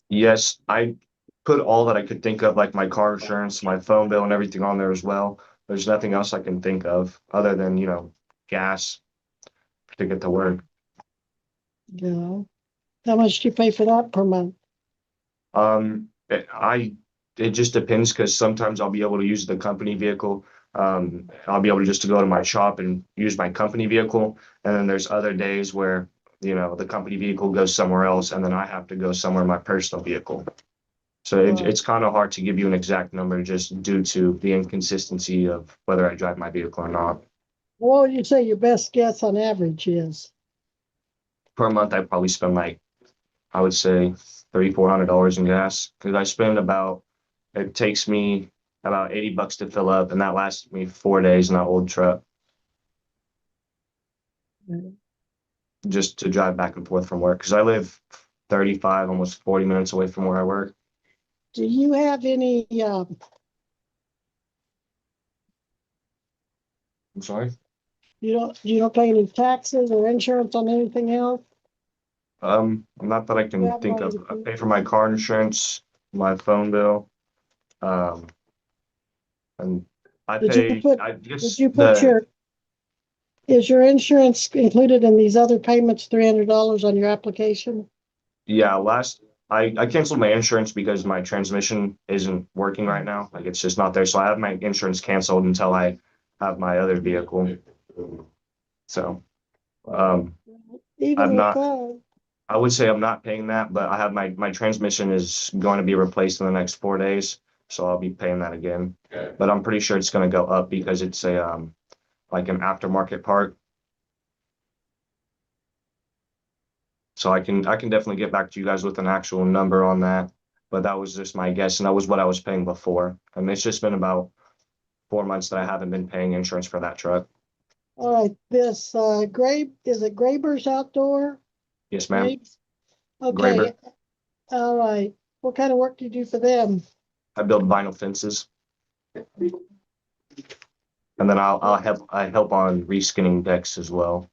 Yes, I put all that I could think of, like my car insurance, my phone bill, and everything on there as well. There's nothing else I can think of other than, gas to get to work. Yeah. How much do you pay for that per month? It just depends because sometimes I'll be able to use the company vehicle. I'll be able to just to go to my shop and use my company vehicle. And then there's other days where the company vehicle goes somewhere else and then I have to go somewhere in my personal vehicle. So it's kind of hard to give you an exact number just due to the inconsistency of whether I drive my vehicle or not. What would you say your best guess on average is? Per month, I probably spend I would say $300-400 in gas because it takes me about $80 to fill up, and that lasts me 4 days in that old truck. Just to drive back and forth from work because I live 35, almost 40 minutes away from where I work. Do you have any, I'm sorry? you don't pay any taxes or insurance on anything else? Not that I can Yeah, think well, of. I pay for my car insurance, my phone bill, and I Did you pay, put- I guess Did you put is your insurance included in these other payments, $300 on your application? yeah, I canceled my insurance because my transmission isn't working right now. Like it's just not there. So I have my insurance canceled until I have my other vehicle. So, Even I'm with not, that, I would say I'm not paying that, but I have my transmission is going to be replaced in the next 4 days. So I'll be paying that again. But I'm pretty sure it's going to go up because it's like an aftermarket part. So I can definitely get back to you guys with an actual number on that. But that was just my guess, and that was what I was paying before. And it's just been about 4 months that I haven't been paying insurance for that truck. all right, this, is it Graber's Outdoor? Yes, ma'am. Grapes? Okay, Graber. all right. What kind of work do you do for them? I build vinyl fences. And then I help on reskinning decks as well.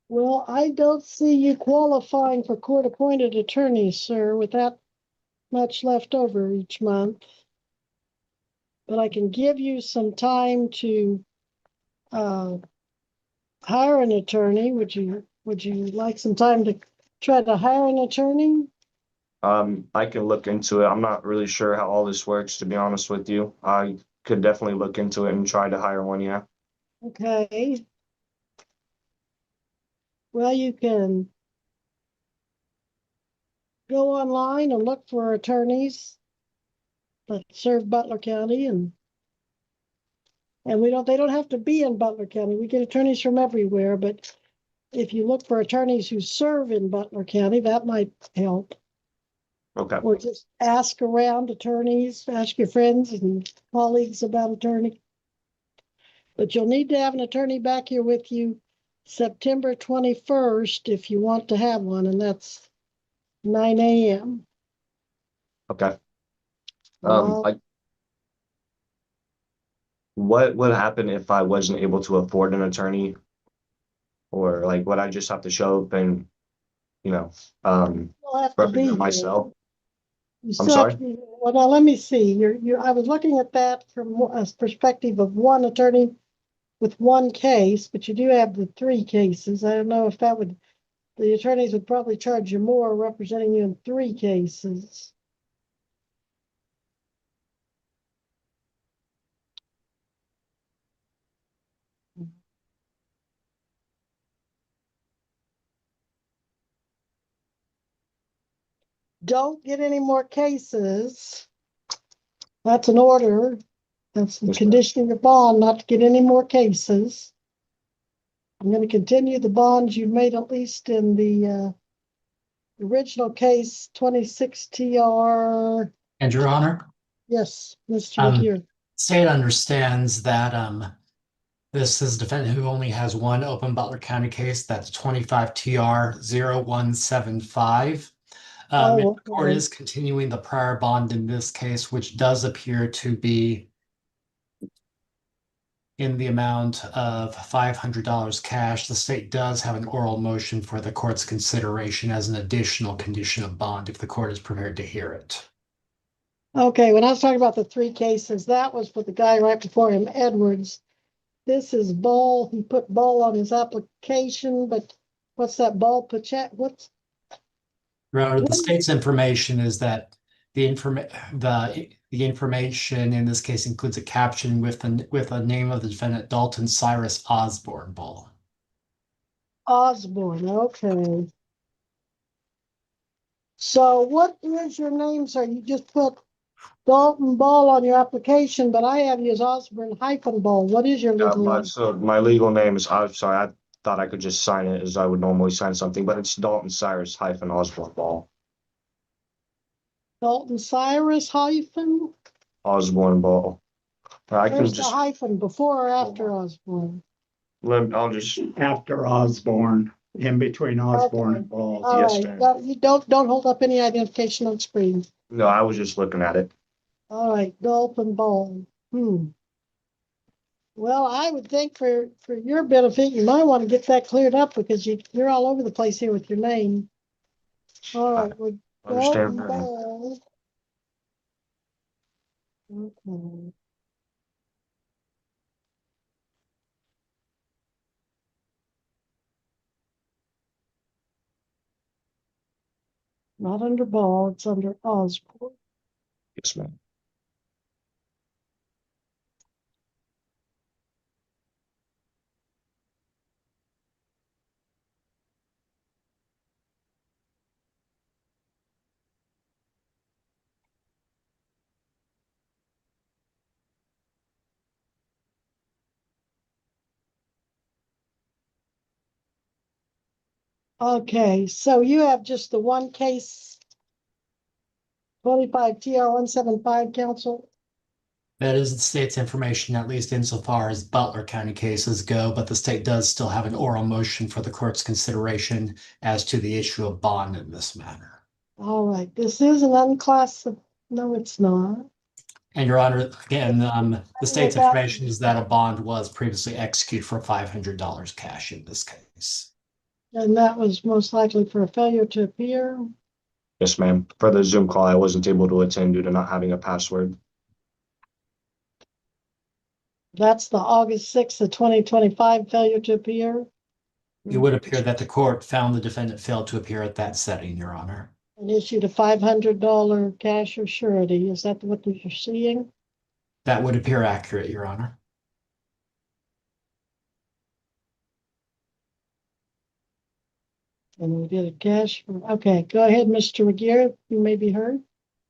Well, I don't see you qualifying for court-appointed attorneys, sir, with that much left over each month. But I can give you some time to hire an attorney. Would you like some time to try to hire an attorney? I can look into it. I'm not really sure how all this works, to be honest with you. I could definitely look into it and try to hire one, yeah. Okay. Well, you can go online and look for attorneys that serve Butler County, and they don't have to be in Butler County. We get attorneys from everywhere, but if you look for attorneys who serve in Butler County, that might help. Okay. Or just ask around attorneys, ask your friends and colleagues about attorney. But you'll need to have an attorney back here with you September 21st if you want to have one, and that's 9 a.m. Okay. Uh, What would happen if I wasn't able to afford an attorney? Or like would I just have to show up and, You'll have to be represent here. myself? You I'm still have sorry? to be- Well, now let me see. I was looking at that from a perspective of one attorney with one case, but you do have the 3 cases. I don't know if the attorneys would probably charge you more representing you in 3 cases. Don't get any more cases. That's an order. That's the Yes, ma'am. conditioning of bond, not to get any more cases. I'm going to continue the bonds you made at least in the original case, 26 TR. And Your Honor, Yes, Mr. Um, McGeer. state understands that this is a defendant who only has one open Butler County case. That's 25 TR 0175. Oh, The court okay. is continuing the prior bond in this case, which does appear to be in the amount of $500 cash. The state does have an oral motion for the court's consideration as an additional condition of bond if the court is prepared to hear it. Okay, when I was talking about the 3 cases, that was for the guy right before him, Edwards. This is Ball. He put Ball on his application, but what's that Ball? What's Your Honor, the state's information is that The information in this case includes a caption with a name of the defendant, Dalton Cyrus Osborne Ball. Osborne, okay. So what is your name, sir? You just put Dalton Ball on your application, but I have you as Osborne Ball. What is your legal name? So my legal name is, I'm sorry, I thought I could just sign it as I would normally sign something, but it's Dalton Cyrus Osborne Ball. Dalton Cyrus Osborne Ball. I can Where's the just, hyphen, before or after Osborne? I'll just, After Osborne, in between Osborne and Ball. All Yes, right, ma'am. no, you don't hold up any identification on screen. no, I was just looking at it. All right, Dalton Ball. Well, I would think for your benefit, you might want to get that cleared up because you're all over the place here with your name. All right, well, Understand. Dalton Ball. Okay. Not under Ball, it's under Osborne. Yes, ma'am. Okay, so you have just the one case, 25 TR 175, counsel? That is the state's information, at least insofar as Butler County cases go, but the state does still have an oral motion for the court's consideration as to the issue of bond in this matter. All right, this is an unclassified, no, it's not. And Your Honor, again, the state's information is that a bond was previously executed for $500 cash in this case. And that was most likely for a failure to appear. Yes, ma'am. For the Zoom call, I wasn't able to attend due to not having a password. That's the August 6th of 2025 failure to appear. It would appear that the court found the defendant failed to appear at that setting, Your Honor. And issued a $500 cash or surety. Is that what you're seeing? That would appear accurate, Your Honor. And we did a cash. Okay, go ahead, Mr. McGear. You may be heard.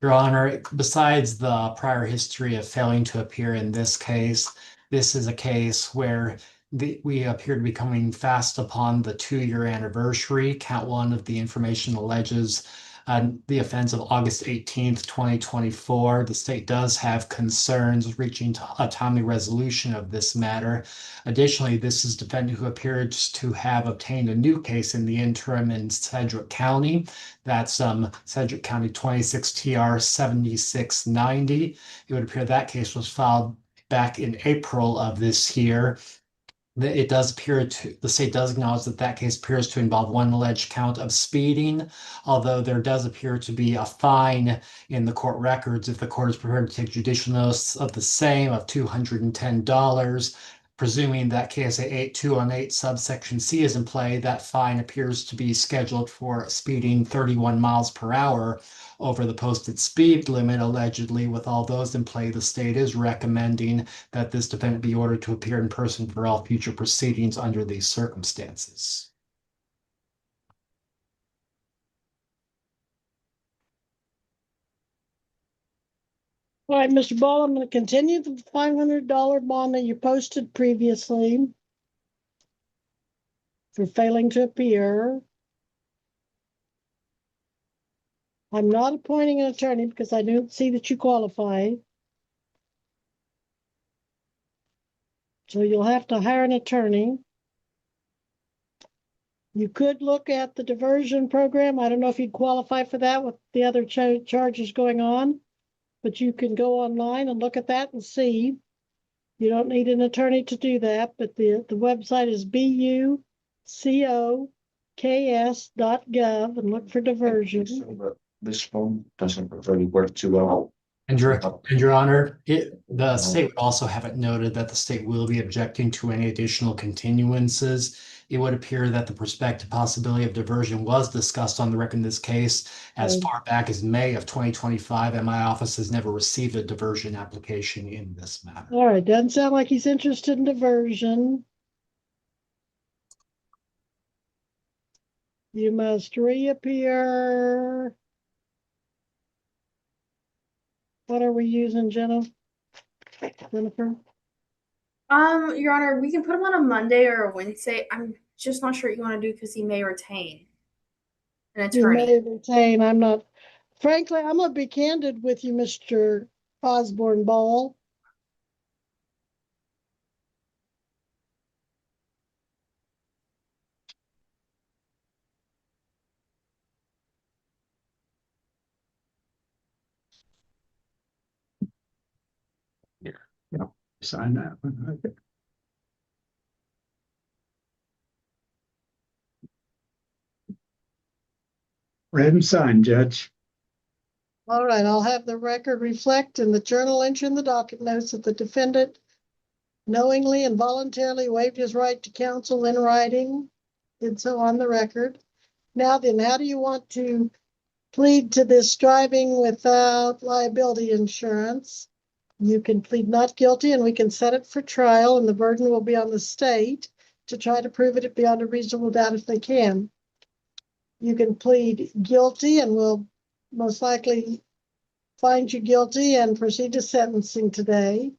Your Honor, besides the prior history of failing to appear in this case, this is a case where we appear to be coming fast upon the 2-year anniversary. Count 1 of the information alleges the offense of August 18th, 2024. The state does have concerns reaching to a timely resolution of this matter. Additionally, this is a defendant who appears to have obtained a new case in the interim in Sedgwick County. That's Sedgwick County 26 TR 7690. It would appear that case was filed back in April of this year. It does appear the state does acknowledge that case appears to involve one alleged count of speeding, although there does appear to be a fine in the court records if the court is prepared to take judicial notice of the same of $210. Presuming that KSA 8218 subsection C is in play, that fine appears to be scheduled for speeding 31 miles per hour over the posted speed limit, allegedly. With all those in play, the state is recommending that this defendant be ordered to appear in person for all future proceedings under these circumstances. All right, Mr. Ball, I'm going to continue the $500 bond that you posted previously for failing to appear. I'm not appointing an attorney because I don't see that you qualify. So you'll have to hire an attorney. You could look at the diversion program. I don't know if you'd qualify for that with the other charges going on, but you can go online and look at that and see. You don't need an attorney to do that, but the website is bucoks.gov and look for diversion. But this phone doesn't really work too well. And your honor, the state would also have it noted that the state will be objecting to any additional continuances. It would appear that the prospective possibility of diversion was discussed on the record in this case as far back as May of 2025, and my office has never received a diversion application in this matter. All right, doesn't sound like he's interested in diversion. You must reappear. What are we using, Jennifer? Your Honor, we can put him on a Monday or a Wednesday. I'm just not sure what you want to do because he may retain an You attorney. may retain. I'm not, frankly, I'm gonna be candid with you, Mr. Osborne Ball. Here. Yep. Sign that one. Okay. Read and sign, Judge. All right, I'll have the record reflect in the journal entry in the docket notes that the defendant knowingly and voluntarily waived his right to counsel in writing, did so on the record. Now then, how do you want to plead to this driving without liability insurance? You can plead not guilty and we can set it for trial, and the burden will be on the state to try to prove it beyond a reasonable doubt if they can. You can plead guilty and we'll most likely find you guilty and proceed to sentencing today.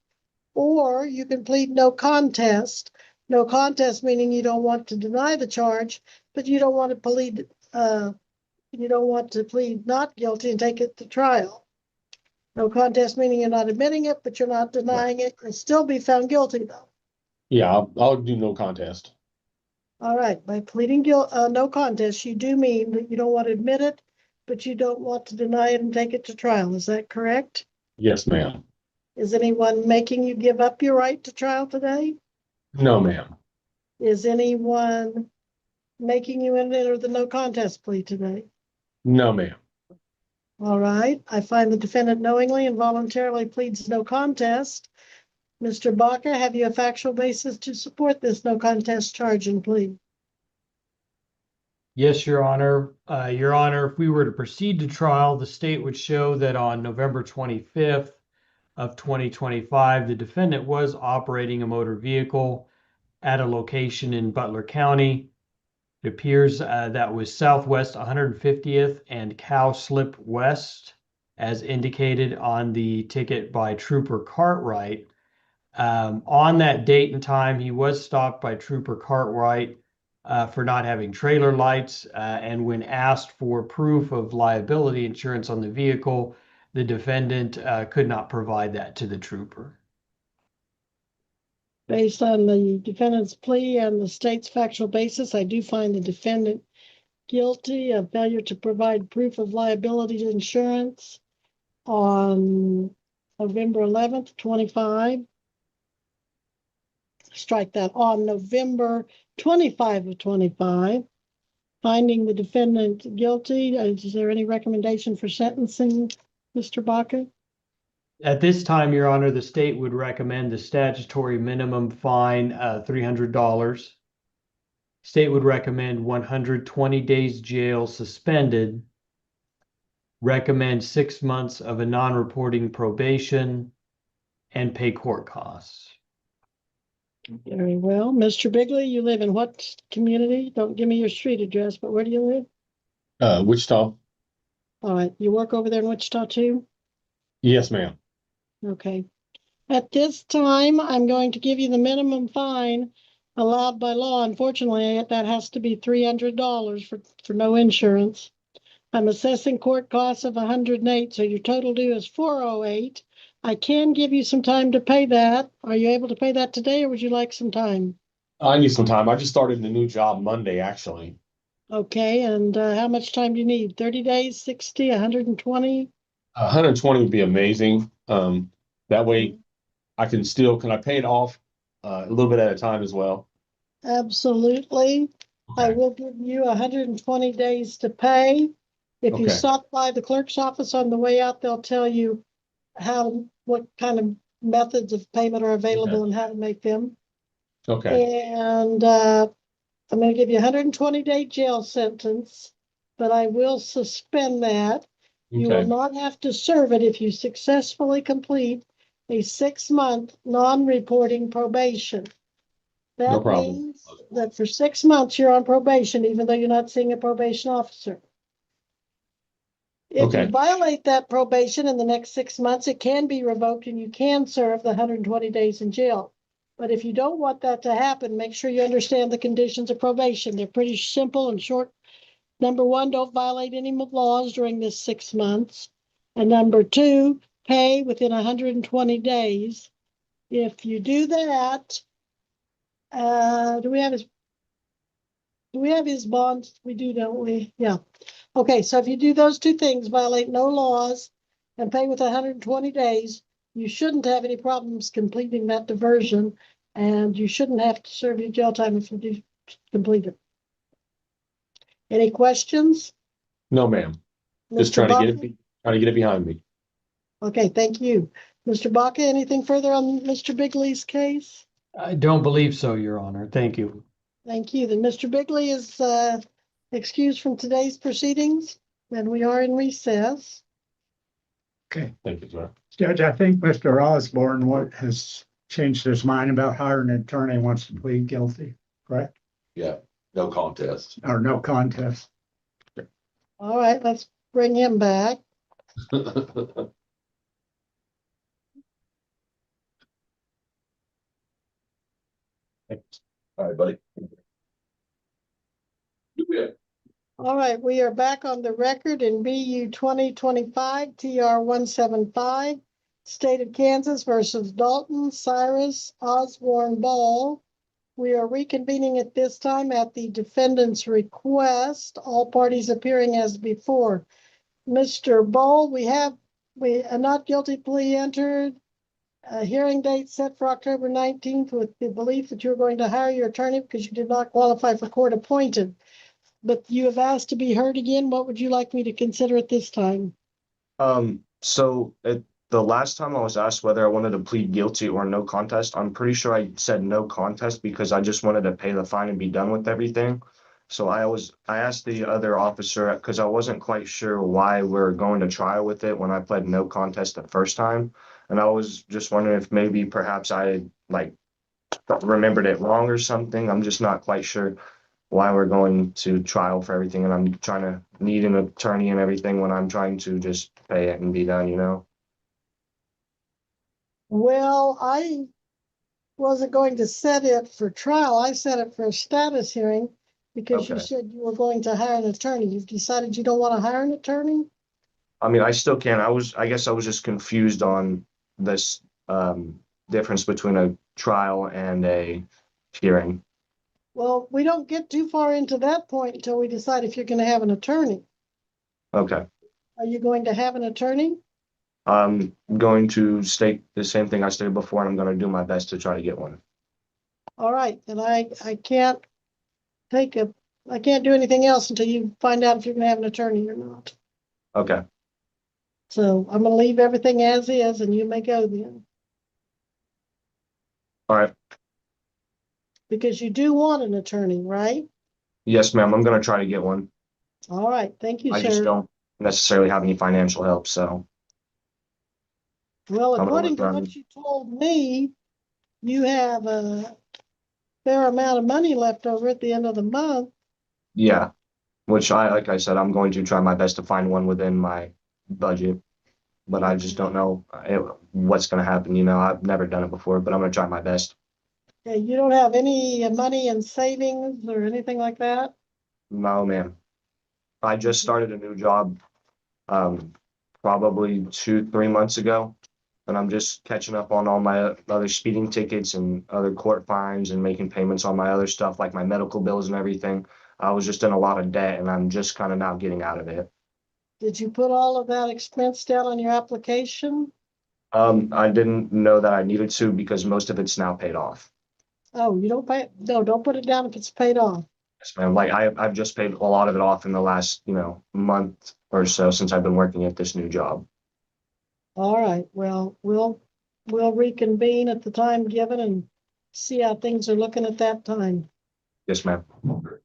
Or you can plead no contest. No contest meaning you don't want to deny the charge, but you don't want to plead not guilty and take it to trial. No contest meaning you're not admitting it, but you're not denying it. You'll still be found guilty though. Yeah, I'll do no contest. All right, by pleading no contest, you do mean that you don't want to admit it, but you don't want to deny it and take it to trial. Is that correct? Yes, ma'am. Is anyone making you give up your right to trial today? No, ma'am. Is anyone making you enter the no contest plea today? No, ma'am. All right, I find the defendant knowingly and voluntarily pleads no contest. Mr. Baca, have you a factual basis to support this no contest charge and plea? Yes, Your Honor. Your Honor, if we were to proceed to trial, the state would show that on November 25th of 2025, the defendant was operating a motor vehicle at a location in Butler County. It appears that was Southwest 150th and Cow Slip West, as indicated on the ticket by Trooper Cartwright. On that date and time, he was stopped by Trooper Cartwright for not having trailer lights, and when asked for proof of liability insurance on the vehicle, the defendant could not provide that to the trooper. Based on the defendant's plea and the state's factual basis, I do find the defendant guilty of failure to provide proof of liability insurance on November 11th, 25. Strike that, on November 25 of 25. Finding the defendant guilty, is there any recommendation for sentencing, Mr. Baca? At this time, Your Honor, the state would recommend the statutory minimum fine, $300. State would recommend 120 days jail suspended, recommend 6 months of a non-reporting probation, and pay court costs. Very well. Mr. Bigley, you live in what community? Don't give me your street address, but where do you live? Wichita. All right, you work over there in Wichita too? Yes, ma'am. Okay. At this time, I'm going to give you the minimum fine allowed by law. Unfortunately, that has to be $300 for no insurance. I'm assessing court costs of $108, so your total due is $408. I can give you some time to pay that. Are you able to pay that today, or would you like some time? I need some time. I just started a new job Monday, actually. Okay, and how much time do you need? 30 days, 60, 120? 120 would be amazing. That way can I pay it off a little bit at a time as well? Absolutely. Okay. I will give you 120 days to pay. If you Okay. stop by the clerk's office on the way out, they'll tell you what kind of methods of payment are available and how to make them. Okay, And I'm going to give you a 120-day jail sentence, but I will suspend that. You will okay, not have to serve it if you successfully complete a 6-month non-reporting probation. no That problem. means that for 6 months you're on probation, even though you're not seeing a probation officer. If you Okay, violate that probation in the next 6 months, it can be revoked and you can serve the 120 days in jail. But if you don't want that to happen, make sure you understand the conditions of probation. They're pretty simple and short. Number one, don't violate any laws during this 6 months. And number two, pay within 120 days. If you do that, do we have his bonds? We do, don't we? Yeah. Okay, so if you do those two things, violate no laws and pay with 120 days, you shouldn't have any problems completing that diversion, and you shouldn't have to serve your jail time if you do complete it. Any questions? no, ma'am. Just Mr. trying to get Baca? it, trying to get it behind me. Okay, thank you. Mr. Baca, anything further on Mr. Bigley's case? I don't believe so, Your Honor. Thank you. Thank you. Then Mr. Bigley is excused from today's proceedings, and we are in recess. Okay, Thank you, sir. Judge, I think Mr. Osborne has changed his mind about hiring an attorney, wants to plead guilty, correct? Yeah, no contest. Or no contest. All right, let's bring him back. All right, buddy. Yeah. All right, we are back on the record in BU 2025 TR 175, State of Kansas versus Dalton Cyrus Osborne Ball. We are reconvening at this time at the defendant's request, all parties appearing as before. Mr. Ball, we have a not guilty plea entered, a hearing date set for October 19th with the belief that you're going to hire your attorney because you did not qualify for court appointed. But you have asked to be heard again. What would you like me to consider at this time? So the last time I was asked whether I wanted to plead guilty or no contest, I'm pretty sure I said no contest because I just wanted to pay the fine and be done with everything. So I asked the other officer because I wasn't quite sure why we're going to trial with it when I pled no contest the first time. And I was just wondering if maybe perhaps I remembered it wrong or something. I'm just not quite sure why we're going to trial for everything, and I'm trying to need an attorney and everything when I'm trying to just pay it and be done, you know? Well, I wasn't going to set it for trial. I set it for a status hearing because you Okay. said you were going to hire an attorney. You've decided you don't want to hire an attorney? I mean, I still can. I guess I was just confused on this difference between a trial and a hearing. Well, we don't get too far into that point until we decide if you're going to have an attorney. Okay. Are you going to have an attorney? I'm going to state the same thing I stated before, and I'm going to do my best to try to get one. All right, then I can't I can't do anything else until you find out if you're going to have an attorney or not. Okay. So I'm going to leave everything as is, and you may go then. All right. Because you do want an attorney, right? Yes, ma'am. I'm going to try to get one. All right, thank you, I sir. just don't necessarily have any financial help, so. Well, I'm gonna according to look what around. you told me, you have a fair amount of money left over at the end of the month. Yeah, which like I said, I'm going to try my best to find one within my budget, but I just don't know what's going to happen. You know, I've never done it before, but I'm going to try my best. Okay, you don't have any money in savings or anything like that? No, ma'am. I just started a new job, probably 2-3 months ago, and I'm just catching up on all my other speeding tickets and other court fines and making payments on my other stuff, like my medical bills and everything. I was just in a lot of debt, and I'm just kind of now getting out of it. Did you put all of that expense down on your application? I didn't know that I needed to because most of it's now paid off. Oh, you don't pay? No, don't put it down if it's paid off. Yes, ma'am. Like I've just paid a lot of it off in the last, month or so since I've been working at this new job. All right, well, we'll reconvene at the time given and see how things are looking at that time. Yes, ma'am.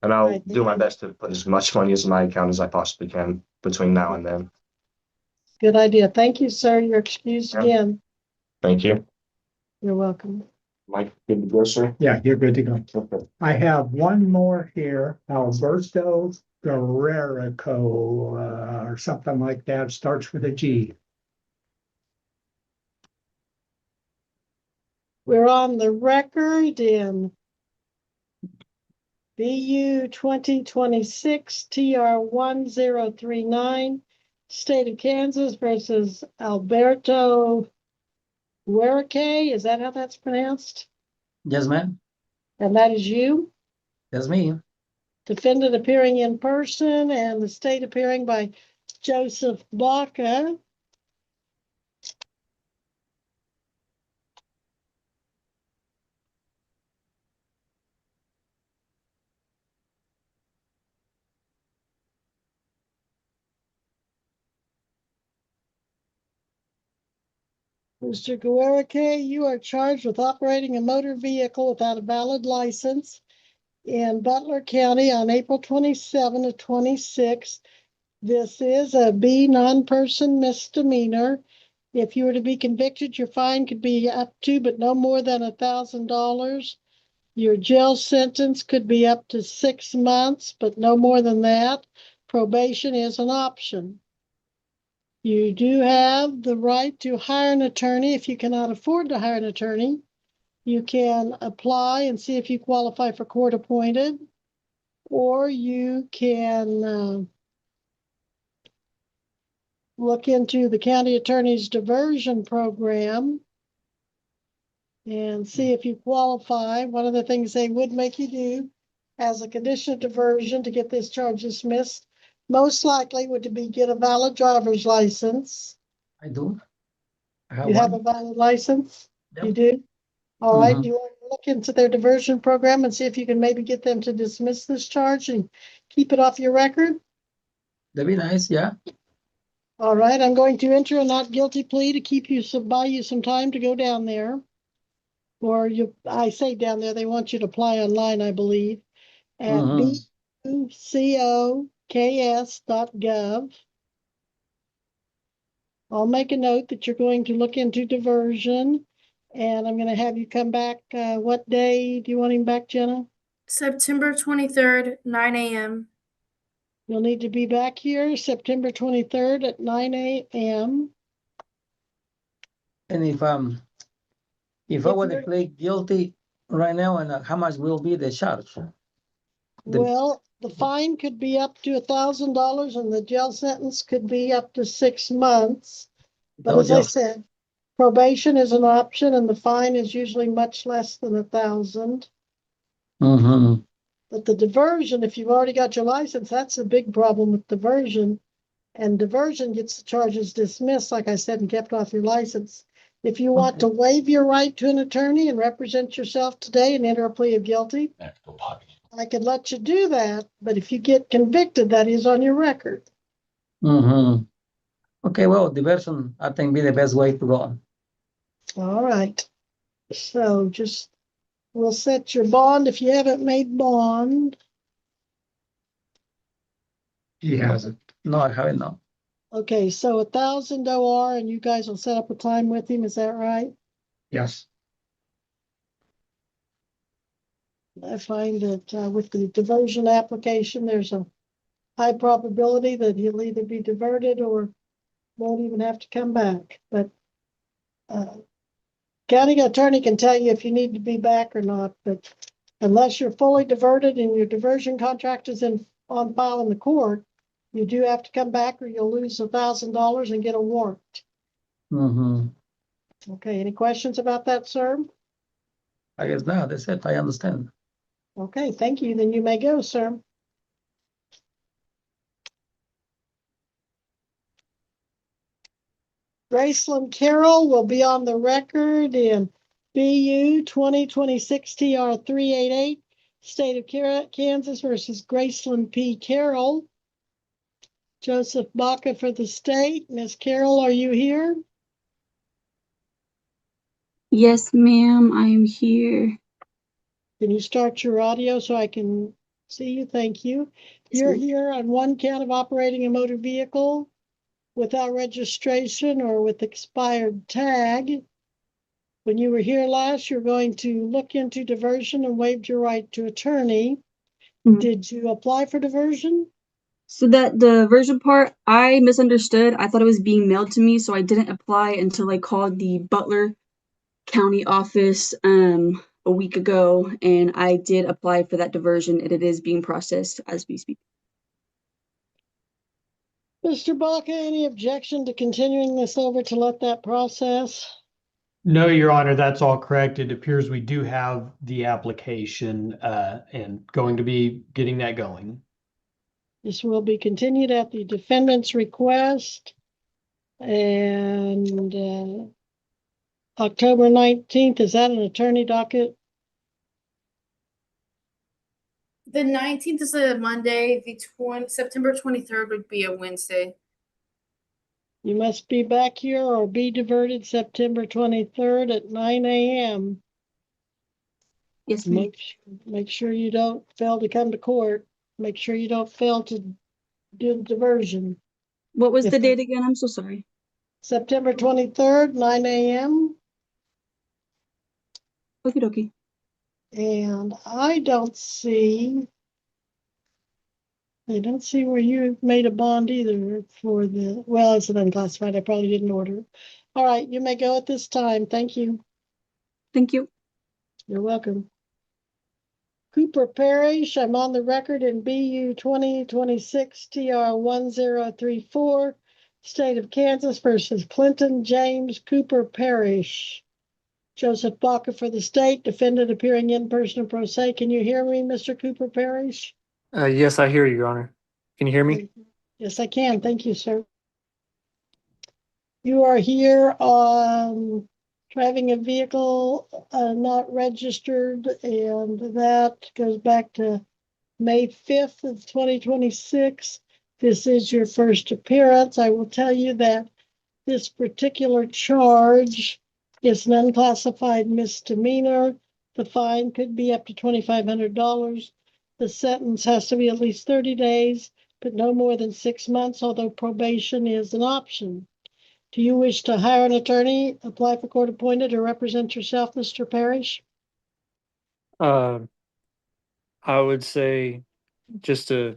And I'll Right, do my thank you. best to put as much money as in my account as I possibly can between now and then. Good idea. Thank you, sir. You're excused Yeah. again. Thank you. You're welcome. Mike, good to go, sir? Yeah, you're good to go. Okay. I have one more here, Alberto Guerrero, or something like that, starts with a G. We're on the record in BU 2026 TR 1039, State of Kansas versus Alberto Guerrero. Is that how that's pronounced? Yes, ma'am. And that is you? That's me. Defendant appearing in person and the state appearing by Joseph Baca. Mr. Guerrero, you are charged with operating a motor vehicle without a valid license in Butler County on April 27 of 26. This is a B non-person misdemeanor. If you were to be convicted, your fine could be up to, but no more than $1,000. Your jail sentence could be up to 6 months, but no more than that. Probation is an option. You do have the right to hire an attorney. If you cannot afford to hire an attorney, you can apply and see if you qualify for court appointed, or you can look into the county attorney's diversion program and see if you qualify. One of the things they would make you do as a condition of diversion to get this charge dismissed, most likely would be get a valid driver's license. I do. You have a valid license? Yep. You do? All right. Mhm. Do you want to look into their diversion program and see if you can maybe get them to dismiss this charge and keep it off your record? That'd be nice, yeah. All right. I'm going to enter a not guilty plea to keep you buy you some time to go down there. Or I say down there, they want you to apply online, I believe, at bucks.gov. I'll make a note that you're going to look into diversion, and I'm going to have you come back. What day do you want him back, Jenna? September 23rd, 9 a.m. You'll need to be back here September 23rd at 9 a.m. And if I were to plead guilty right now, and how much will be the charge? Well, the fine could be up to $1,000 and the jail sentence could be up to 6 months. But as I said, probation is an option and the fine is usually much less than $1,000. Mm-hmm. But the diversion, if you've already got your license, that's a big problem with diversion. And diversion gets the charges dismissed, like I said, and kept off your license. If you want to waive your right to an attorney and represent yourself today and enter a plea of guilty, I could let you do that. But if you get convicted, that is on your record. Mm-hmm. Okay, well, diversion, I think, be the best way to go. All right. So we'll set your bond if you haven't made bond. He hasn't. No, I haven't, no. Okay, so 1,000 OR and you guys will set up a time with him, is that right? Yes. I find that with the diversion application, there's a high probability that he'll either be diverted or won't even have to come back. But county attorney can tell you if you need to be back or not. But unless you're fully diverted and your diversion contract is on file in the court, you do have to come back or you'll lose $1,000 and get a warrant. Mm-hmm. Okay, any questions about that, sir? I guess not. That's it. I understand. Okay, thank you. Then you may go, sir. Graceland Carroll will be on the record in BU 2026 TR 388, State of Kansas versus Graceland P. Carroll. Joseph Baca for the state. Ms. Carroll, are you here? Yes, ma'am, I am here. Can you start your audio so I can see you? Thank you. Yes, You're ma'am. here on one count of operating a motor vehicle without registration or with expired tag. When you were here last, you're going to look into diversion and waived your right to attorney. Mhm. Did you apply for diversion? So that the version part, I misunderstood. I thought it was being mailed to me, so I didn't apply until I called the Butler County office a week ago, and I did apply for that diversion, and it is being processed as we speak. Mr. Baca, any objection to continuing this over to let that process? No, Your Honor, that's all correct. It appears we do have the application and going to be getting that going. This will be continued at the defendant's request. And October 19th, is that an attorney docket? The 19th is a Monday. September 23rd would be a Wednesday. You must be back here or be diverted September 23rd at 9 a.m. Yes, ma'am. Make sure you don't fail to come to court. Make sure you don't fail to do the diversion. What was If the date again? I'm so sorry. September 23rd, 9 a.m. Okie dokie. And I don't see where you made a bond either for the, well, it's an unclassified. I probably didn't order. All right, you may go at this time. Thank you. Thank you. You're welcome. Cooper Parish, I'm on the record in BU 2026 TR 1034, State of Kansas versus Clinton James Cooper Parish. Joseph Baca for the state, defendant appearing in person pro se. Can you hear me, Mr. Cooper Parish? Yes, I hear you, Your Honor. Can you hear me? Yes, I can. Thank you, sir. You are here on driving a vehicle not registered, and that goes back to May 5th of 2026. This is your first appearance. I will tell you that this particular charge is an unclassified misdemeanor. The fine could be up to $2,500. The sentence has to be at least 30 days, but no more than 6 months, although probation is an option. Do you wish to hire an attorney, apply for court appointed, or represent yourself, Mr. Parrish? I would say just to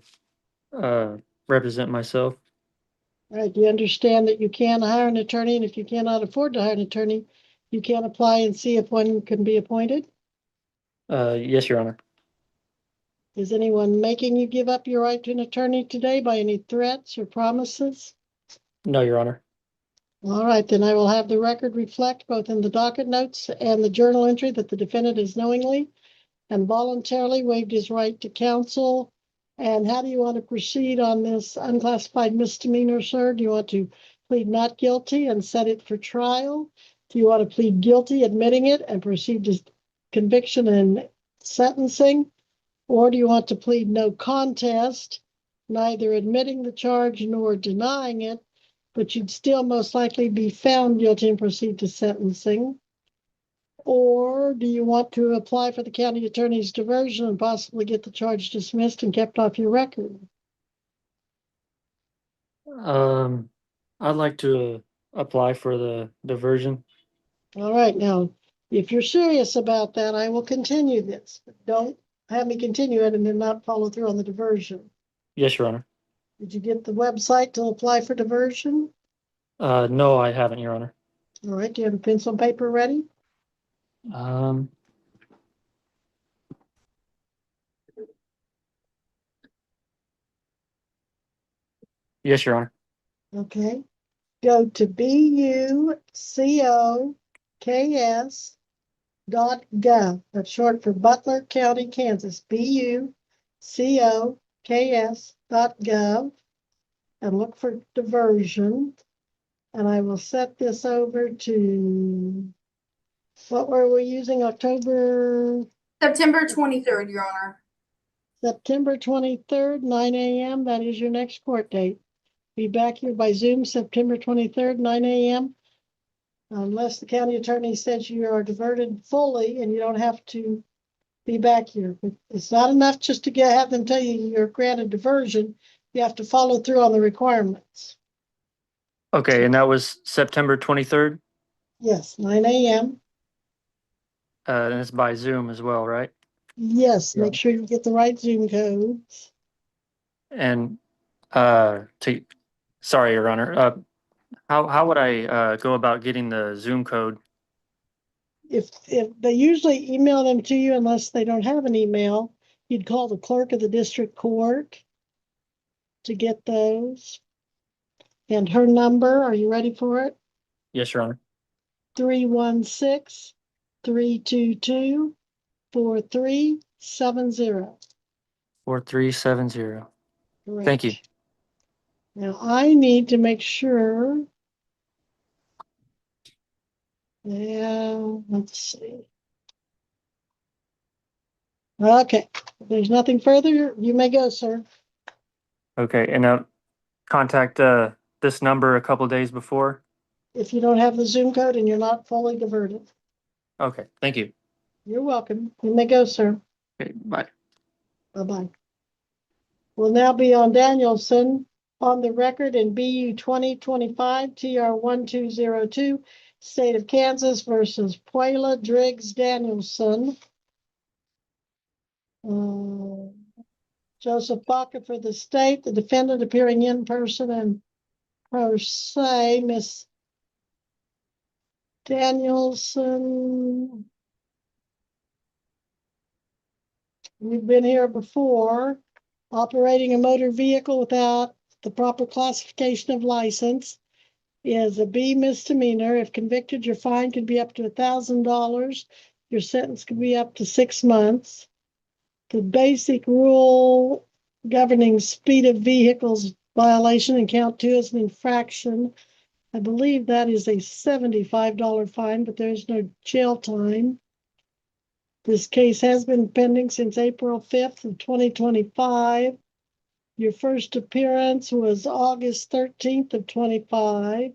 represent myself. All right, do you understand that you can hire an attorney, and if you cannot afford to hire an attorney, you can apply and see if one can be appointed? Yes, Your Honor. Is anyone making you give up your right to an attorney today by any threats or promises? No, Your Honor. All right, then I will have the record reflect both in the docket notes and the journal entry that the defendant has knowingly and voluntarily waived his right to counsel. And how do you want to proceed on this unclassified misdemeanor, sir? Do you want to plead not guilty and set it for trial? Do you want to plead guilty, admitting it, and proceed to conviction and sentencing? Or do you want to plead no contest, neither admitting the charge nor denying it, but you'd still most likely be found guilty and proceed to sentencing? Or do you want to apply for the county attorney's diversion and possibly get the charge dismissed and kept off your record? I'd like to apply for the diversion. All right, now, if you're serious about that, I will continue this. But don't have me continue it and then not follow through on the diversion. Yes, Your Honor. Did you get the website to apply for diversion? No, I haven't, Your Honor. All right, do you have a pencil and paper ready? Yes, Your Honor. Okay. Go to bucoks.gov. That's short for Butler County, Kansas. bucoks.gov and look for diversion. And I will set this over to, what were we using, September 23rd, Your Honor. September 23rd, 9 a.m. That is your next court date. Be back here by Zoom September 23rd, 9 a.m. Unless the county attorney says you are diverted fully and you don't have to be back here. But it's not enough just to have them tell you you're granted diversion. You have to follow through on the requirements. Okay, and that was September 23rd, Yes, 9 a.m. and it's by Zoom as well, right? Yes, Yeah. make sure you get the right Zoom codes. And sorry, Your Honor, how would I go about getting the Zoom code? If they usually email them to you unless they don't have an email, you'd call the clerk of the district court to get those. And her number, are you ready for it? Yes, Your Honor. 316-322-4370. 4370. Correct. Thank you. Now I need to make sure. Yeah, let's see. Okay, if there's nothing further, you may go, sir. Okay, and contact this number a couple days before. If you don't have the Zoom code and you're not fully diverted. Okay, thank you. You're welcome. You may go, sir. Okay, bye. Bye-bye. We'll now be on Danielson on the record in BU 2025 TR 1202, State of Kansas versus Puela Driggs Danielson. Joseph Baca for the state, the defendant appearing in person and pro se, Miss Danielson. We've been here before. Operating a motor vehicle without the proper classification of license is a B misdemeanor. If convicted, your fine could be up to $1,000. Your sentence could be up to 6 months. The basic rule governing speed of vehicles violation in count 2 is an infraction. I believe that is a $75 fine, but there's no jail time. This case has been pending since April 5th of 2025. Your first appearance was August 13th of 25.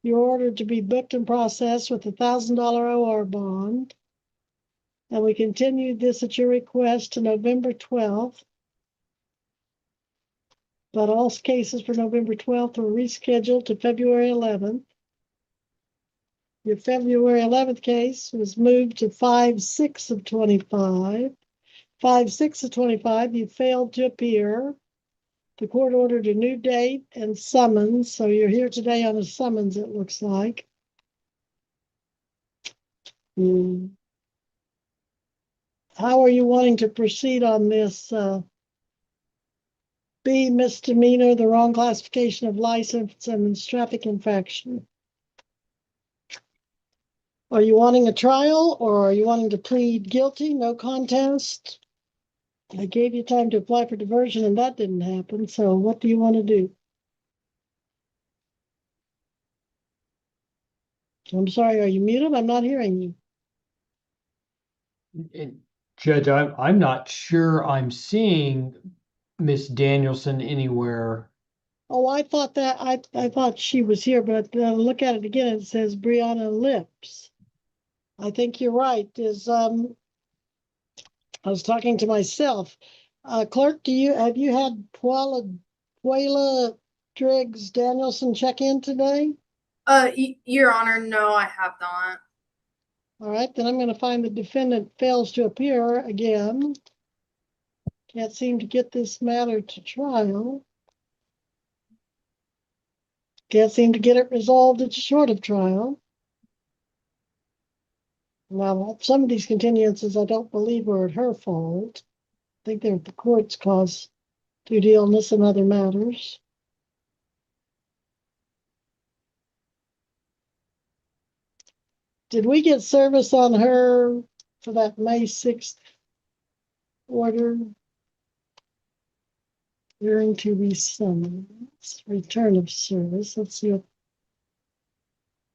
You're ordered to be booked and processed with a $1,000 OR bond. And we continued this at your request to November 12th. But all cases for November 12th were rescheduled to February 11th. Your February 11th case was moved to 5/6 of 25. 5/6 of 25, you failed to appear. The court ordered a new date and summons, so you're here today on a summons, it looks like. How are you wanting to proceed on this B misdemeanor, the wrong classification of license, and traffic infraction? Are you wanting a trial or are you wanting to plead guilty, no contest? I gave you time to apply for diversion and that didn't happen, so what do you want to do? I'm sorry, are you muted? I'm not hearing you. And Judge, I'm not sure I'm seeing Miss Danielson anywhere. Oh, I thought I thought she was here, but look at it again. It says Brianna Lips. I think you're right. I was talking to myself. Clerk, have you had Puela Driggs Danielson check in today? Your Honor, no, I have not. All right, then I'm going to find the defendant fails to appear again. Can't seem to get this matter to trial. Can't seem to get it resolved. It's short of trial. Now, some of these continuances I don't believe were at her fault. I think they're at the court's cause due to illness and other matters. Did we get service on her for that May 6th order? Hearing to be summoned. Return of service. Let's see if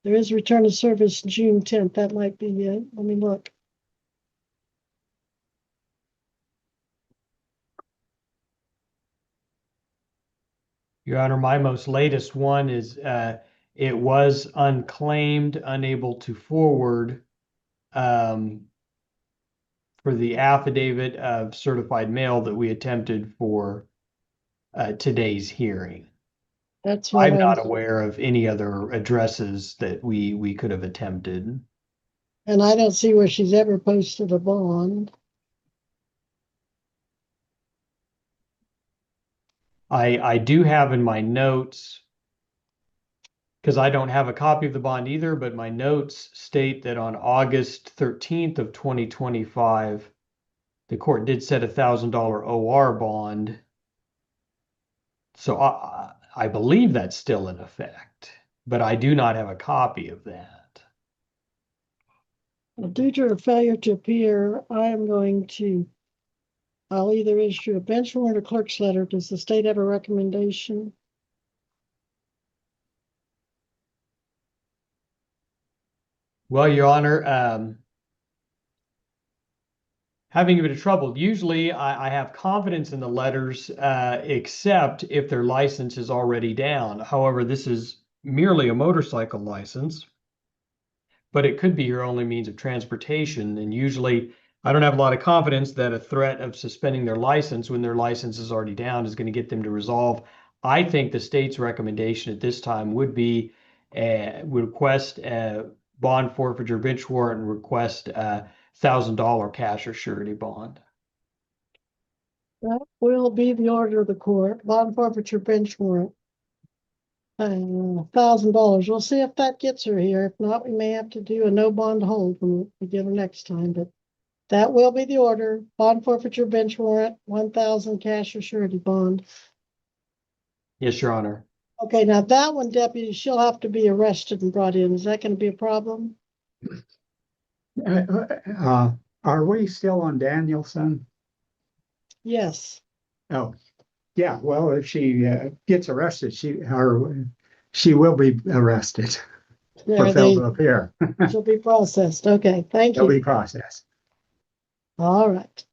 there is return of service June 10th. That might be it. Let me look. Your Honor, my most latest one is It was unclaimed, unable to forward for the affidavit of certified mail that we attempted for today's hearing. That's what I'm I not was, aware of any other addresses that we could have attempted. and I don't see where she's ever posted a bond. I do have in my notes, because I don't have a copy of the bond either, but my notes state that on August 13th of 2025, the court did set $1,000 OR bond. So I believe that's still in effect, but I do not have a copy of that. Well, due to her failure to appear, I'll either issue a bench warrant or clerk's letter. Does the state have a recommendation? Well, Your Honor, having a bit of trouble. Usually I have confidence in the letters, except if their license is already down. However, this is merely a motorcycle license, but it could be your only means of transportation. And usually I don't have a lot of confidence that a threat of suspending their license when their license is already down is going to get them to resolve. I think the state's recommendation at this time would be request a bond forfeiture bench warrant and request $1,000 cash or surety bond. That will be the order of the court. Bond forfeiture bench warrant. $1,000. We'll see if that gets her here. If not, we may have to do a no bond hold when we get her next time, but that will be the order. Bond forfeiture bench warrant, 1,000 cash or surety bond. Yes, Your Honor. Okay, now that one, deputy, she'll have to be arrested and brought in. Is that going to be a problem? Are we still on Danielson? Yes. Oh, yeah. Well, if she gets arrested, she will be arrested for failure to appear. She'll be processed. Okay, thank She'll you. be processed. All right.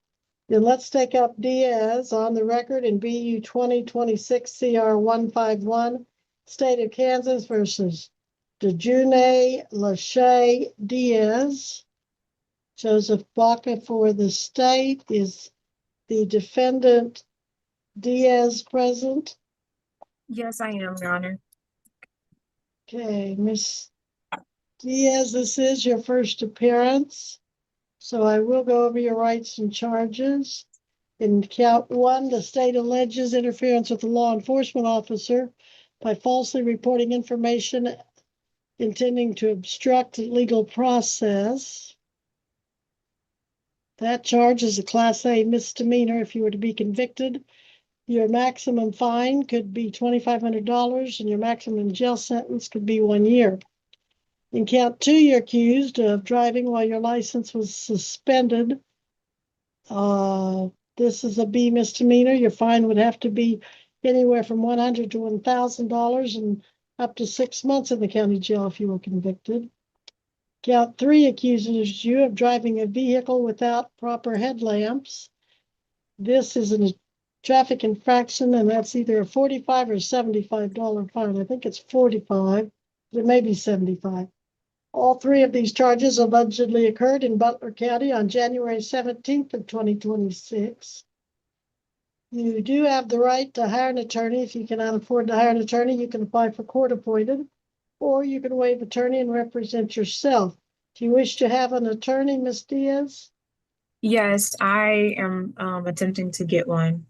Then let's take up Diaz on the record in BU 2026 CR 151, State of Kansas versus DeJune Lachey Diaz. Joseph Baca for the state. Is the defendant Diaz present? Yes, I am, Your Honor. Okay, Miss Diaz, this is your first appearance. So I will go over your rights and charges. In count one, the state alleges interference with a law enforcement officer by falsely reporting information intending to obstruct legal process. That charge is a Class A misdemeanor. If you were to be convicted, your maximum fine could be $2,500 and your maximum jail sentence could be 1 year. In count two, you're accused of driving while your license was suspended. This is a B misdemeanor. Your fine would have to be anywhere from $100 to $1,000 and up to 6 months in the county jail if you were convicted. Count three accuses you of driving a vehicle without proper headlamps. This is a traffic infraction, and that's either a $45 or $75 fine. I think it's 45, but it may be 75. All three of these charges allegedly occurred in Butler County on January 17th of 2026. You do have the right to hire an attorney. If you cannot afford to hire an attorney, you can apply for court appointed, or you can waive attorney and represent yourself. Do you wish to have an attorney, Ms. Diaz? Yes, I am attempting to get one.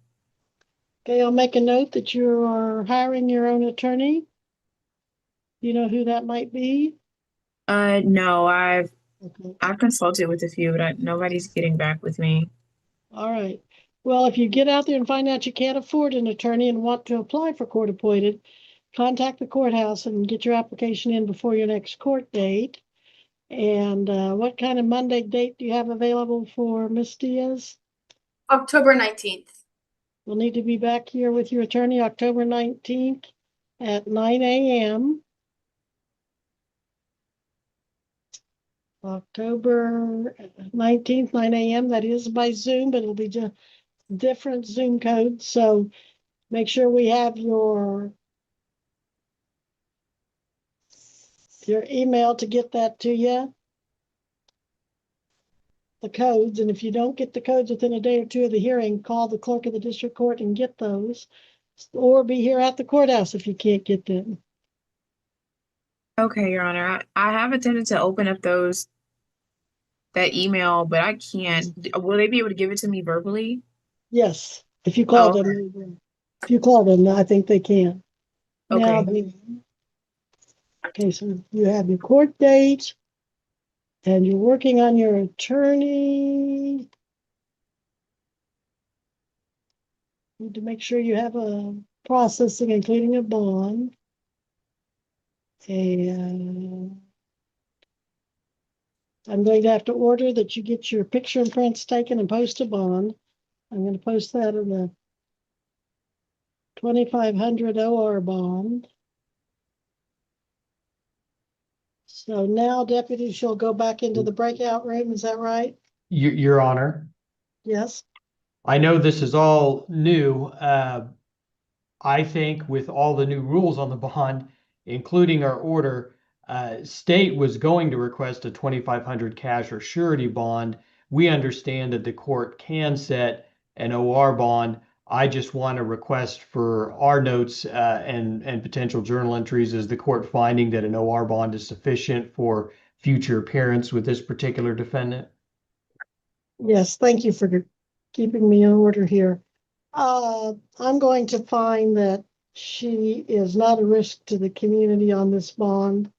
Okay, I'll make a note that you are hiring your own attorney. You know who that might be? No, I've consulted with a few, but nobody's getting back with me. All right. Well, if you get out there and find out you can't afford an attorney and want to apply for court appointed, contact the courthouse and get your application in before your next court date. And what kind of Monday date do you have available for Ms. Diaz? October 19th. You'll need to be back here with your attorney October 19th at 9 a.m. October 19th, 9 a.m. That is by Zoom, but it'll be just different Zoom code. So make sure we have your your email to get that to you. The codes, and if you don't get the codes within a day or two of the hearing, call the clerk of the district court and get those, or be here at the courthouse if you can't get them. Okay, Your Honor. I have attempted to open up that email, but I can't. Will they be able to give it to me verbally? Yes, if you call Oh, them, I think they can. Now, okay. okay, so you have your court date, and you're working on your attorney. Need to make sure you have a processing, including a bond. And I'm going to have to order that you get your picture and prints taken and post a bond. I'm going to post that in the 2,500 OR bond. So now, Deputy, she'll go back into the breakout room. Is that right? Your Honor, Yes. I know this is all new. I think with all the new rules on the bond, including our order, state was going to request a 2,500 cash or surety bond. We understand that the court can set an OR bond. I just want to request for our notes and potential journal entries as the court finding that an OR bond is sufficient for future appearance with this particular defendant. Yes, thank you for keeping me in order here. I'm going to find that she is not a risk to the community on this bond,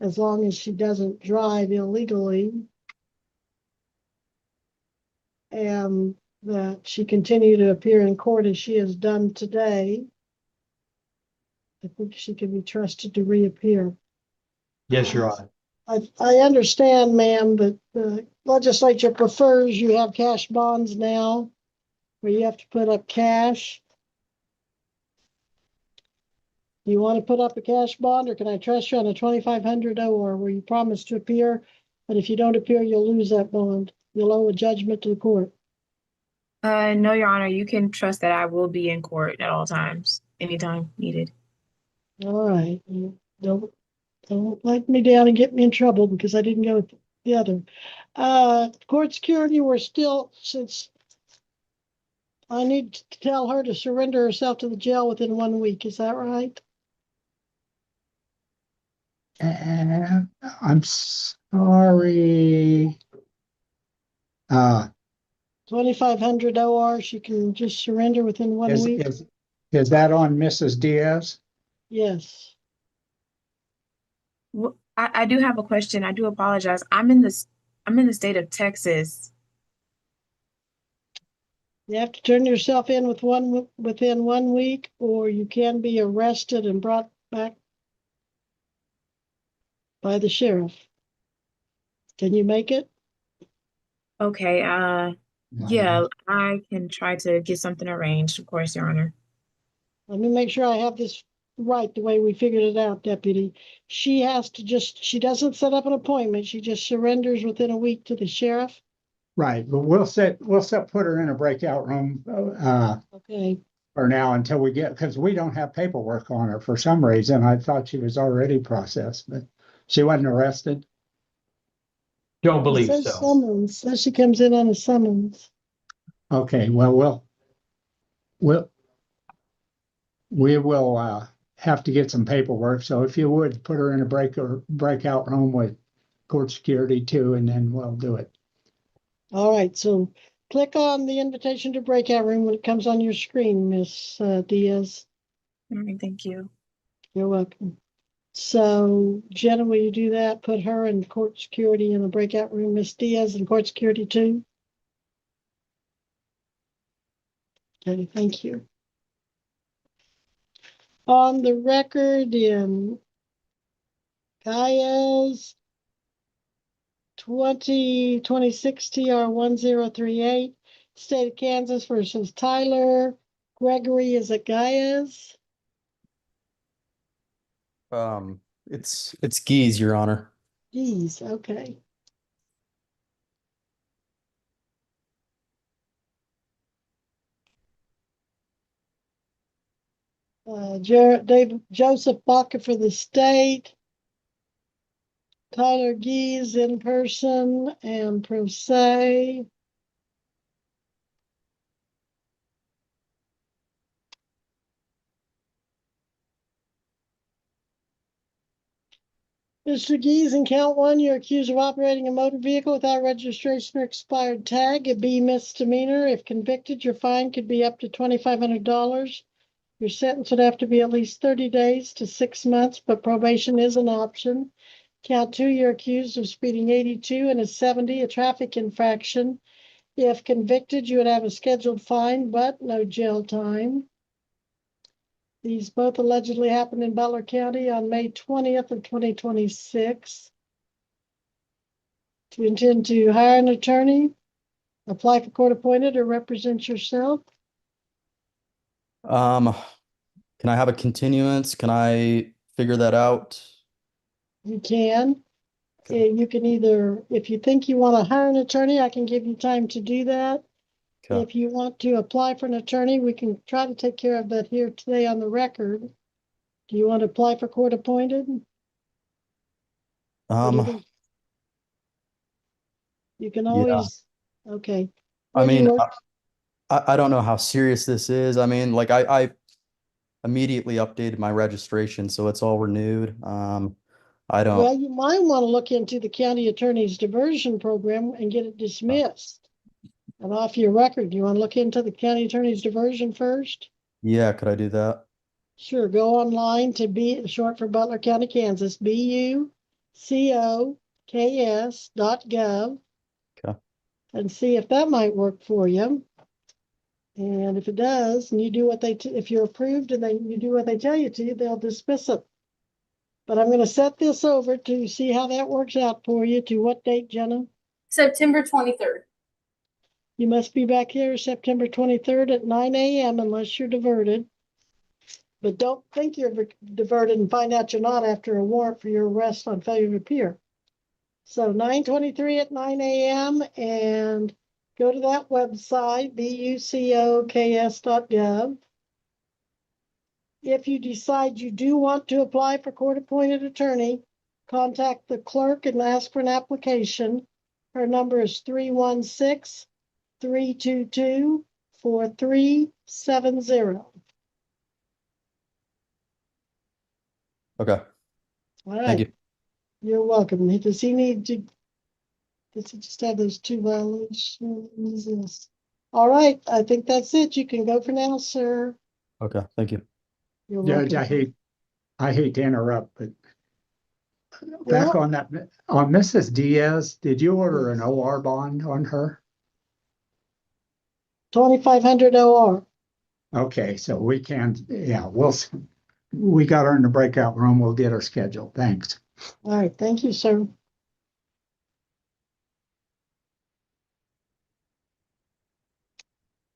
as long as she doesn't drive illegally, and that she continue to appear in court as she has done today. I think she can be trusted to reappear. Yes, Your Honor. I understand, ma'am, that the legislature prefers you have cash bonds now, where you have to put up cash. Do you want to put up a cash bond, or can I trust you on a 2,500 OR where you promise to appear, but if you don't appear, you'll lose that bond. You'll owe a judgment to the court. No, Your Honor. You can trust that I will be in court at all times, anytime needed. All right. Don't let me down and get me in trouble because I didn't go with the other. Court security, we're still, since I need to tell her to surrender herself to the jail within 1 week. Is that right? I'm sorry. 2,500 OR, she can just surrender within 1 week? Is that on Mrs. Diaz? Yes. Well, I do have a question. I do apologize. I'm in the state of Texas. You have to turn yourself in within 1 week, or you can be arrested and brought back by the sheriff. Can you make it? Okay, yeah, I can try to get something arranged, of course, Your Honor. Let me make sure I have this right the way we figured it out, Deputy. She doesn't set up an appointment. She just surrenders within a week to the sheriff. Right, but put her in a breakout room Okay. for now until we get, because we don't have paperwork on her for some reason. I thought she was already processed, but she wasn't arrested. Don't believe It says so. summons. Says she comes in on a summons. Okay, well, we will have to get some paperwork. So if you would put her in a breakout room with court security too, and then we'll do it. All right, so click on the invitation to breakout room when it comes on your screen, Miss Diaz. All right, thank you. You're welcome. So, Jenna, will you do that? Put her in court security in the breakout room, Miss Diaz in court security too? Okay, thank you. On the record in Gaia's 2026 TR 1038, State of Kansas versus Tyler Gregory is at Gaia's. It's Geese, Your Honor. Geez, okay. Joseph Baca for the state. Tyler Gees in person and pro se. Mr. Gees, in count one, you're accused of operating a motor vehicle without registration or expired tag, a B misdemeanor. If convicted, your fine could be up to $2,500. Your sentence would have to be at least 30 days to 6 months, but probation is an option. Count two, you're accused of speeding 82 and a 70, a traffic infraction. If convicted, you would have a scheduled fine, but no jail time. These both allegedly happened in Butler County on May 20th of 2026. Do you intend to hire an attorney, apply for court appointed, or represent yourself? Can I have a continuance? Can I figure that out? You can. You can either, if you think you want to hire an attorney, I can give you time to do that. Okay. If you want to apply for an attorney, we can try to take care of that here today on the record. Do you want to apply for court appointed? You can always, okay. I Where do you mean, work? I don't know how serious this is. I mean, like I immediately updated my registration, so it's all renewed. I don't. Well, you might want to look into the county attorney's diversion program and get it dismissed and off your record. Do you want to look into the county attorney's diversion first? Yeah, could I do that? Sure. Go online to short for Butler County, Kansas, bucoks.gov. Okay. And see if that might work for you. And if it does, and you do what if you're approved and you do what they tell you to, they'll dismiss it. But I'm going to set this over to see how that works out for you. To what date, Jenna? September 23rd. You must be back here September 23rd at 9 a.m. unless you're diverted. But don't think you're diverted and find out you're not after a warrant for your arrest on failure to appear. So 9/23 at 9 a.m. and go to that website, bucoks.gov. If you decide you do want to apply for court-appointed attorney, contact the clerk and ask for an application. Her number is 316-322-4370. Okay. All right. Thank you. You're welcome. Does he just have those two violations? All right. I think that's it. You can go for now, sir. Okay. Thank you. You're Judge, welcome. I hate to interrupt, but back on Mrs. Diaz, did you order an OR bond on her? 2,500 OR. Okay, so we can, we got her in the breakout room. We'll get her scheduled. Thanks. All right. Thank you, sir.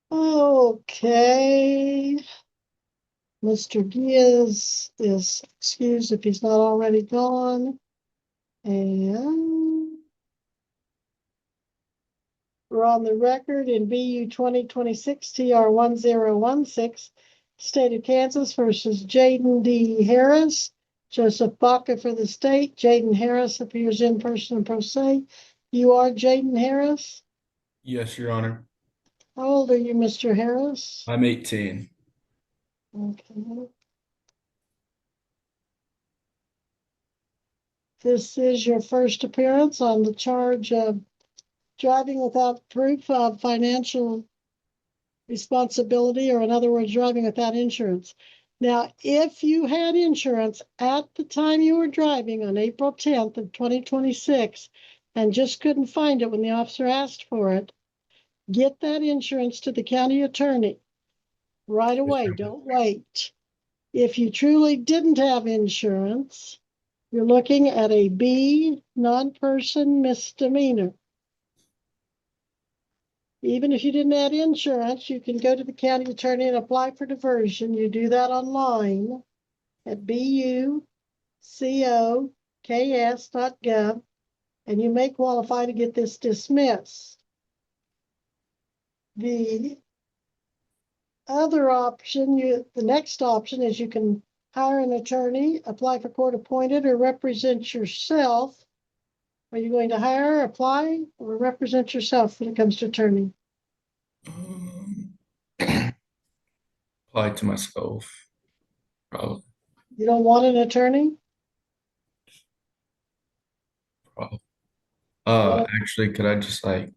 Okay. Mr. Diaz is excused if he's not already gone. And we're on the record in BU 2026 TR 1016, State of Kansas versus Jaden D. Harris. Joseph Baca for the state. Jaden Harris appears in person and pro se. You are Jaden Harris? Yes, Your Honor. How old are you, Mr. Harris? I'm 18. Okay. This is your first appearance on the charge of driving without proof of financial responsibility, or in other words, driving without insurance. Now, if you had insurance at the time you were driving on April 10th of 2026 and just couldn't find it when the officer asked for it, get that insurance to the county attorney right away. Don't wait. If you truly didn't have insurance, you're looking at a B non-person misdemeanor. Even if you didn't have insurance, you can go to the county attorney and apply for diversion. You do that online at bucoks.gov, and you may qualify to get this dismissed. The other option, the next option is you can hire an attorney, apply for court appointed, or represent yourself. Are you going to hire, apply, or represent yourself when it comes to attorney? Apply to myself. Probably. You don't want an attorney? Probably. Well, Actually, could I just like,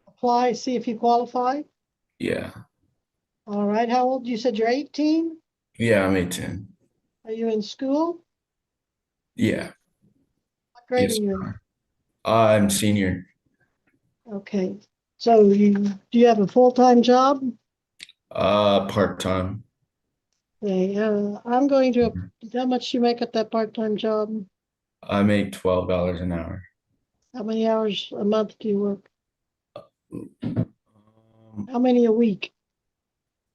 apply, see if you qualify. yeah. All right. How old? You said you're 18? Yeah, I'm 18. Are you in school? Yeah. What grade Yes, are you Your in? Honor. I'm senior. Okay. So do you have a full-time job? Part-time. Okay. I'm going to, how much you make at that part-time job? I make $12 an hour. How many hours a month do you work? How many a week?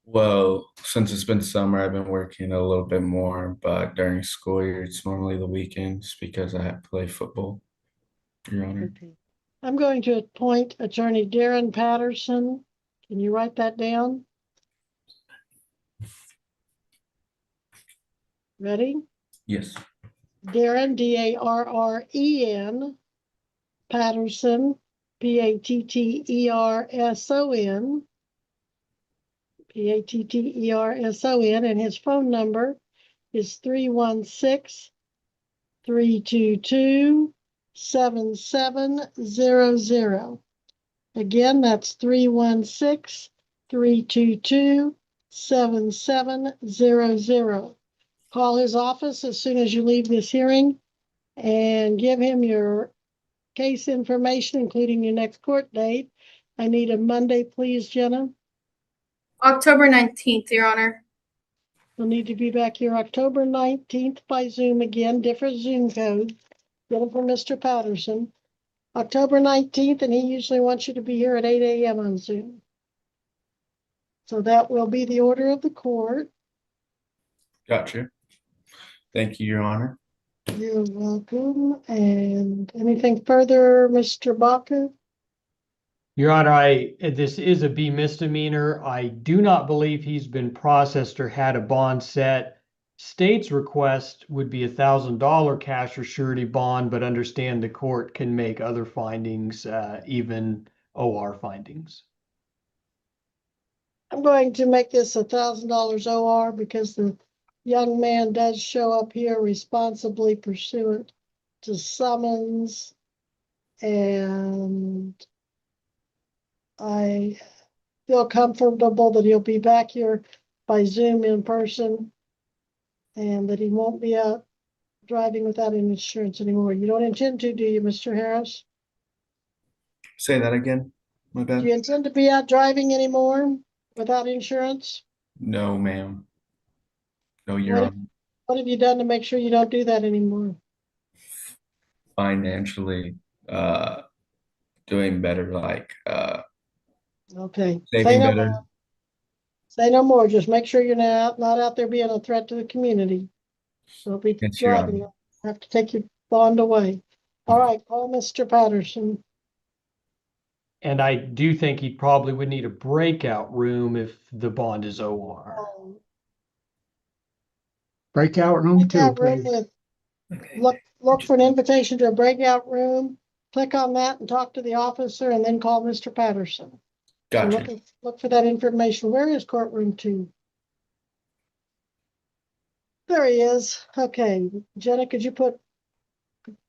Well, since it's been summer, I've been working a little bit more, but during school year, it's normally the weekends because I have to play football, Your Honor. Okay. I'm going to appoint Attorney Darren Patterson. Can you write that down? Ready? Yes. Darren, D-A-R-R-E-N, Patterson, P-A-T-T-E-R-S-O-N, P-A-T-T-E-R-S-O-N, and his phone number is 316-322-7700. Again, that's 316-322-7700. Call his office as soon as you leave this hearing and give him your case information, including your next court date. I need a Monday, please, Jenna. October 19th, Your Honor. You'll need to be back here October 19th by Zoom again, different Zoom code. Get them from Mr. Patterson. October 19th, and he usually wants you to be here at 8 a.m. on Zoom. So that will be the order of the court. Gotcha. Thank you, Your Honor. You're welcome. And anything further, Mr. Baca? Your Honor, this is a B misdemeanor. I do not believe he's been processed or had a bond set. State's request would be $1,000 cash or surety bond, but understand the court can make other findings, even OR findings. I'm going to make this $1,000 OR because the young man does show up here responsibly pursuant to summons, and I feel comfortable that he'll be back here by Zoom in person and that he won't be out driving without insurance anymore. You don't intend to, do you, Mr. Harris? Say that again. My Do you bad. intend to be out driving anymore without insurance? No, ma'am. No, Your Honor. What have you done to make sure you don't do that anymore? Financially, doing better, like Okay. saving better. Say no more. Just make sure you're not out there being a threat to the community. So be Yes, Your driving. Honor. Have to take your bond away. All right, call Mr. Patterson. And I do think he probably would need a breakout room if the bond is OR. Breakout room too, Breakout room please. with, look for an invitation to a breakout room. Click on that and talk to the officer and then call Mr. Patterson. So Gotcha. look for that information. Where is courtroom 2? There he is. Okay, Jenna, could you put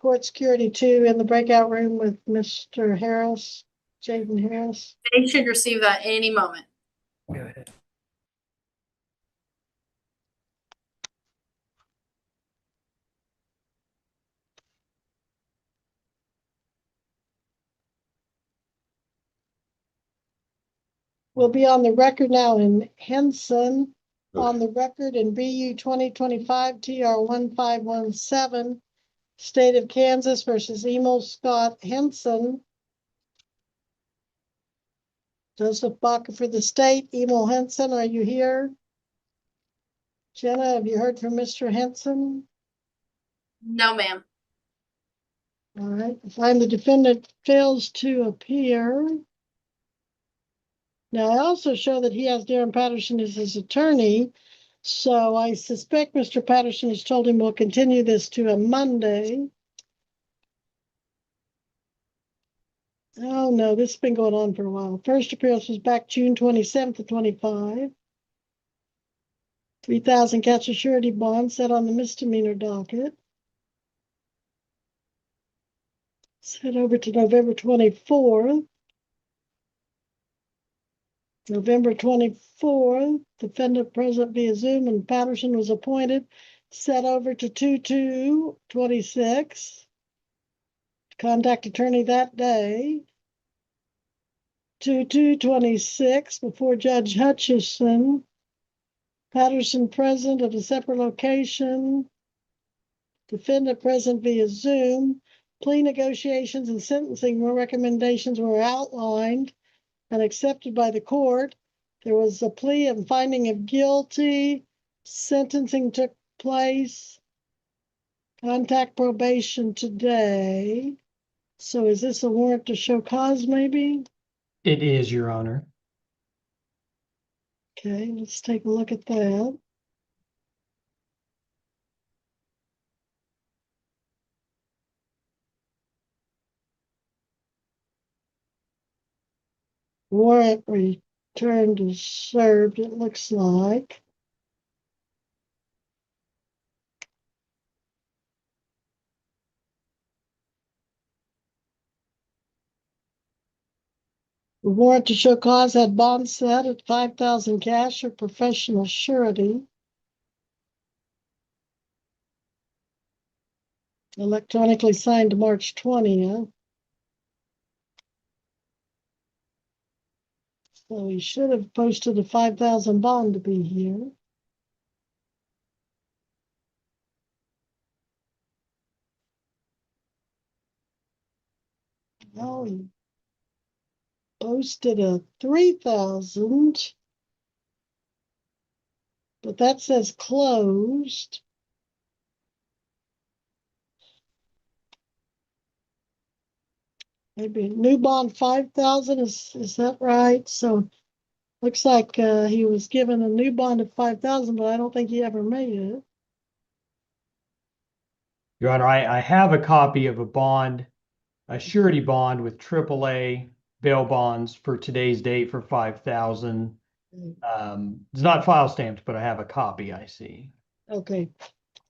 court security 2 in the breakout room with Mr. Harris, Jaden Harris? They should receive that any moment. Go ahead. Will be on the record now in Henson, on the record in BU 2025 TR 1517, State of Kansas versus Emil Scott Henson. Joseph Baca for the state. Emil Henson, are you here? Jenna, have you heard from Mr. Henson? No, ma'am. All right, I find the defendant fails to appear. Now, I also show that he has Darren Patterson as his attorney, so I suspect Mr. Patterson has told him we'll continue this to a Monday. Oh, no, this has been going on for a while. First appearance was back June 27th of 25. 3,000 cash surety bond set on the misdemeanor docket. Set over to November 24th. November 24th, defendant present via Zoom and Patterson was appointed. Set over to 2/2/26. Contact attorney that day. 2/2/26 before Judge Hutchison. Patterson present at a separate location. Defendant present via Zoom. Plea negotiations and sentencing recommendations were outlined and accepted by the court. There was a plea and finding of guilty. Sentencing took place. Contact probation today. So is this a warrant to show cause maybe? It is, Your Honor. Okay, let's take a look at that. Warrant returned to served, it looks like. The warrant to show cause had bond set at 5,000 cash or professional surety. Electronically signed March 20th. So he should have posted a 5,000 bond to be here. Oh, he posted a 3,000, but that says closed. Maybe new bond 5,000, is that right? So looks like he was given a new bond of 5,000, but I don't think he ever made it. Your Honor, I have a copy of a bond, a surety bond with AAA bail bonds for today's date for 5,000. It's not file stamped, but I have a copy, I see. Okay.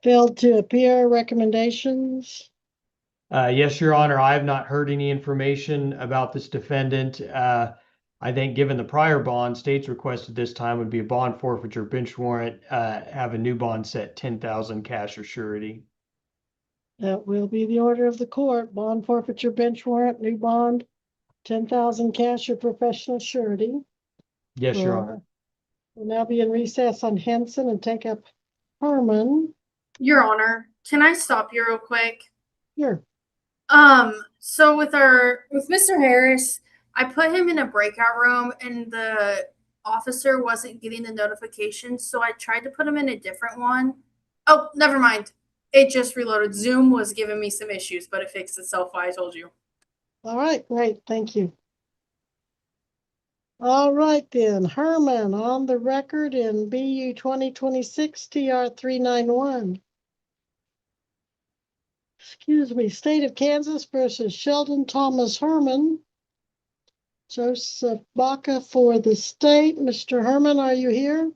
Failed to appear recommendations. Yes, Your Honor, I have not heard any information about this defendant. I think given the prior bond, state's requested this time would be a bond forfeiture bench warrant, have a new bond set 10,000 cash or surety. That will be the order of the court. Bond forfeiture bench warrant, new bond, 10,000 cash or professional surety. Yes, Your Honor. We'll now be in recess on Henson and take up Herman. Your Honor, can I stop you real quick? Sure. So with Mr. Harris, I put him in a breakout room and the officer wasn't getting the notifications, so I tried to put him in a different one. Oh, never mind. It just reloaded. Zoom was giving me some issues, but it fixed itself. I told you. All right, great. Thank you. All right, then. Herman on the record in BU 2026 TR 391. Excuse me, State of Kansas versus Sheldon Thomas Herman. Joseph Baca for the state. Mr. Herman, are you here?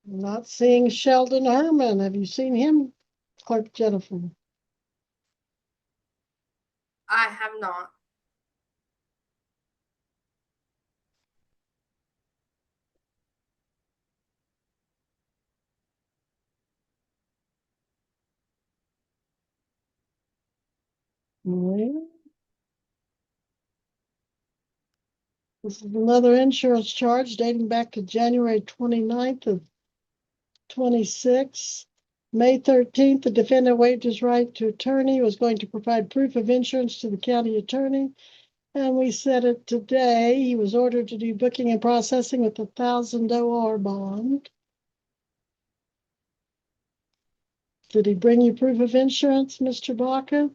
Not seeing Sheldon Herman. Have you seen him, Clerk Jennifer? I have not. Well, this is another insurance charge dating back to January 29th of 26. May 13th, the defendant waived his right to attorney, was going to provide proof of insurance to the county attorney. And we said it today. He was ordered to do booking and processing with 1,000 OR bond. Did he bring you proof of insurance, Mr. Baca?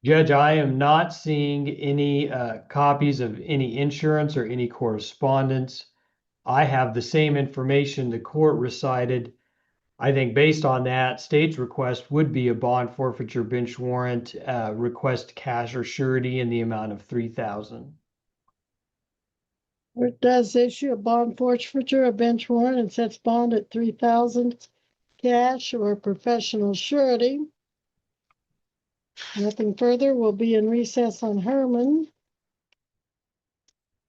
Judge, I am not seeing any copies of any insurance or any correspondence. I have the same information the court recited I think based on that, state's request would be a bond forfeiture bench warrant, request cash or surety in the amount of $3,000. It does issue a bond forfeiture, a bench warrant, and sets bond at 3,000 cash or professional surety. Nothing further. We'll be in recess on Herman.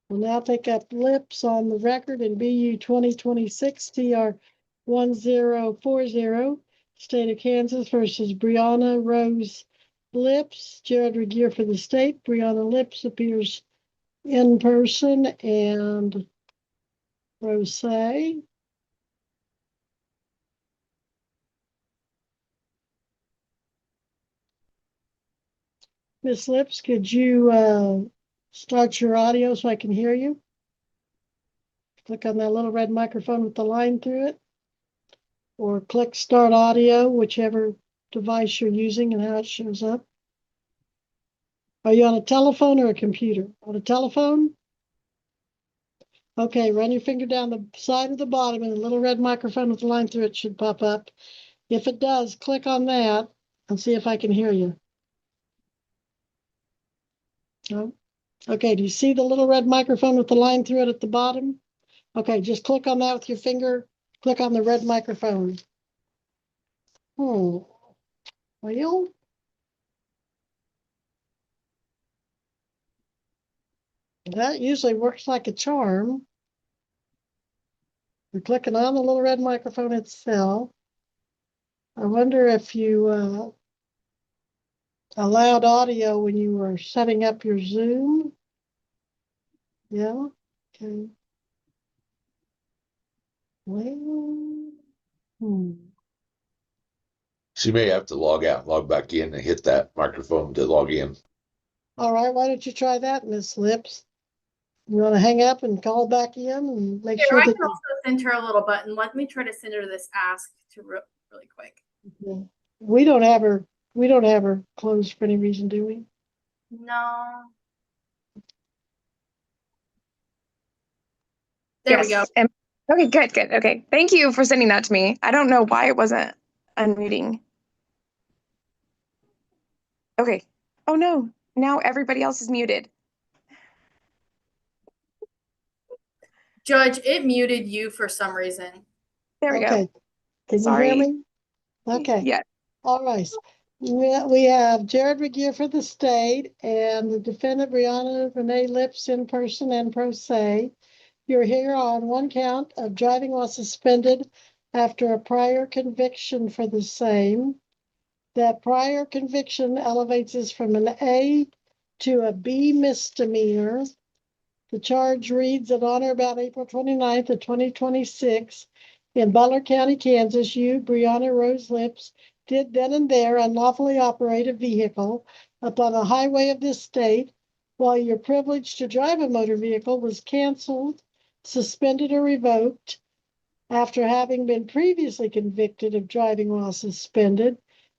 We'll now take up Lips on the record in BU 2026 TR 1040, State of Kansas versus Brianna Rose Lips. Jared Regier for the state. Brianna Lips appears in person and Rose. Miss Lips, could you start your audio so I can hear you? Click on that little red microphone with the line through it, or click Start Audio, whichever device you're using and how it shows up. Are you on a telephone or a computer? On a telephone? Okay, run your finger down the side of the bottom and a little red microphone with the line through it should pop up. If it does, click on that and see if I can hear you. No? Okay, do you see the little red microphone with the line through it at the bottom? Okay, just click on that with your finger. Click on the red microphone. Well, that usually works like a charm. You're clicking on the little red microphone itself. I wonder if you allowed audio when you were setting up your Zoom. Yeah, okay. Well, She may have to log out and log back in and hit that microphone to log in. All right, why don't you try that, Miss Lips? You want to hang up and call back in and make Here, sure I that can also send her a little button. Let me try to send her this ask to really quick. we don't have her closed for any reason, do we? No. There we go. Okay, good. Okay. Thank you for sending that to me. I don't know why it wasn't unmuting. Okay. Oh no, now everybody else is muted. Judge, it muted you for some reason. There we Okay. go. Can Sorry. you hear me? Okay. Yeah. All right. We have Jared Regier for the state and the defendant Brianna Renee Lips in person and pro se. You're here on one count of driving while suspended after a prior conviction for the same. That prior conviction elevates us from an A to a B misdemeanor. The charge reads that on or about April 29th of 2026 in Butler County, Kansas, you, Brianna Rose Lips, did then and there unlawfully operate a vehicle upon a highway of this state while your privilege to drive a motor vehicle was canceled, suspended, or revoked after having been previously convicted of driving while suspended,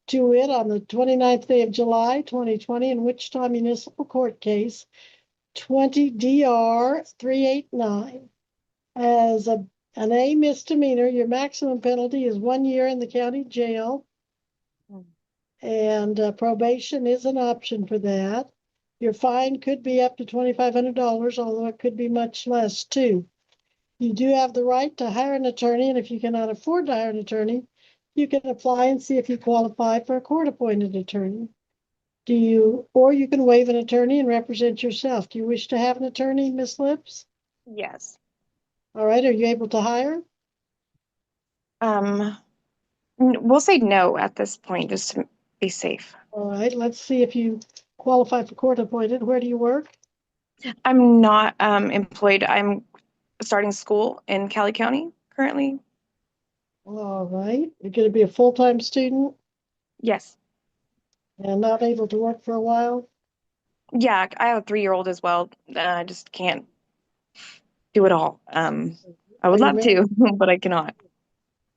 to wit, on the 29th day of July, 2020, in Wichita Municipal Court Case 20 DR 389. As an A misdemeanor, your maximum penalty is 1 year in the county jail, and probation is an option for that. Your fine could be up to $2,500, although it could be much less too. You do have the right to hire an attorney, and if you cannot afford to hire an attorney, you can apply and see if you qualify for a court-appointed attorney. Or you can waive an attorney and represent yourself. Do you wish to have an attorney, Miss Lips? Yes. All right, are you able to hire? We'll say no at this point, just to be safe. All right, let's see if you qualify for court-appointed. Where do you work? I'm not employed. I'm starting school in Cali County currently. All right, you're going to be a full-time student? Yes. And not able to work for a while? Yeah, I have a 3-year-old as well. I just can't do it all. I would love to, but I cannot.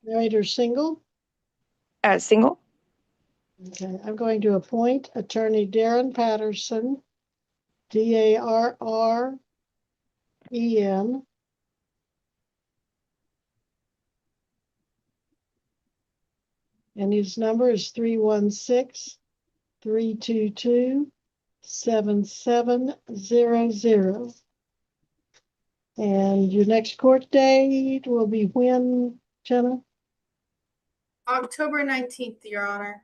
Married or single? Single. Okay, I'm going to appoint Attorney Darren Patterson, Darren. And his number is 316-322-7700. And your next court date will be when, Jenna? October 19th, Your Honor.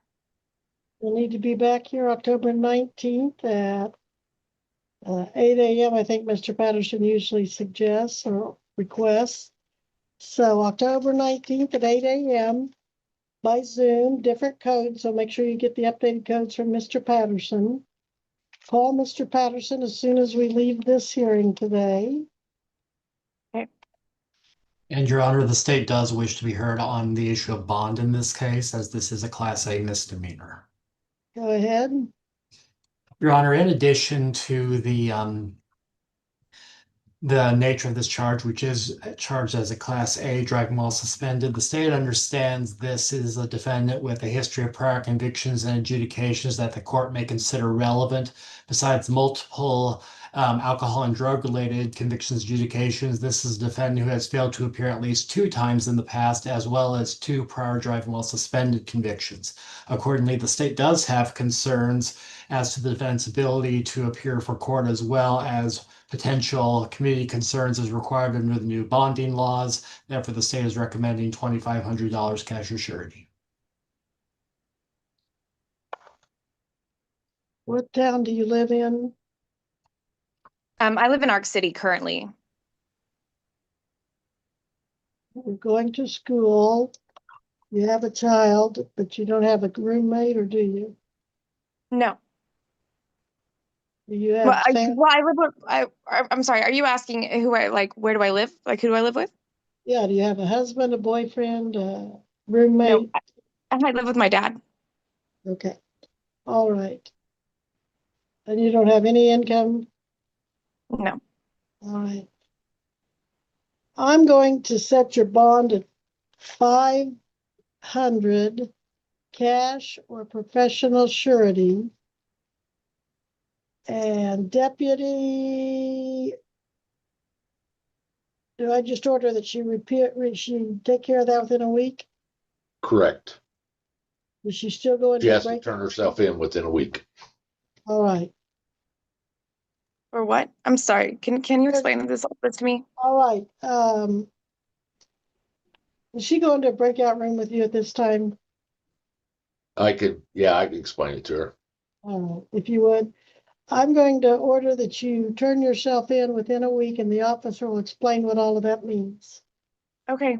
You'll need to be back here October 19th at 8 a.m. I think Mr. Patterson usually suggests or requests. So October 19th at 8 a.m. by Zoom, different codes. So make sure you get the updated codes from Mr. Patterson. Call Mr. Patterson as soon as we leave this hearing today. And Your Honor, the state does wish to be heard on the issue of bond in this case, as this is a Class A misdemeanor. Go ahead. Your Honor, in addition to the nature of this charge, which is charged as a Class A driving while suspended, the state understands this is a defendant with a history of prior convictions and adjudications that the court may consider relevant. Besides multiple alcohol and drug-related convictions adjudications, this is a defendant who has failed to appear at least 2 times in the past, as well as 2 prior driving while suspended convictions. Accordingly, the state does have concerns as to the defendant's ability to appear for court, as well as potential community concerns as required under the new bonding laws. Therefore, the state is recommending $2,500 cash or surety. What town do you live in? I live in Arc City currently. You're going to school. You have a child, but you don't have a roommate, or do you? No. Do you have Well, I live with, I'm sorry, are you asking where do I live? Like, who do I live with? Yeah, do you have a husband, a boyfriend, a roommate? No, I live with my dad. Okay. All right. And you don't have any income? No. All right. I'm going to set your bond at $500 cash or professional surety. And deputy, do I just order that she take care of that within a week? Correct. Is she still going She to has to break? turn herself in within a week. All right. Or what? I'm sorry. Can you explain this to me? All right. Is she going to a breakout room with you at this time? I can explain it to her. If you would. I'm going to order that you turn yourself in within a week, and the officer will explain what all of that means. Okay.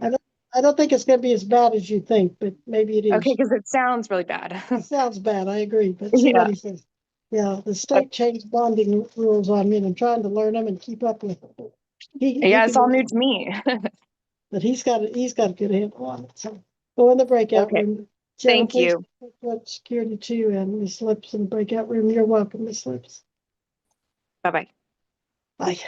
I don't think it's going to be as bad as you think, but maybe it is. Okay, because it sounds really bad. It sounds bad, I agree, but see what he says. Yeah, the state changed bonding rules on me, and I'm trying to learn them and keep up with them. It's all new to me. But he's got a good handle on it. So go in the breakout room. Jenna, Thank please you. put security too, and Miss Lips in the breakout room. You're welcome, Miss Lips. Bye-bye. Bye.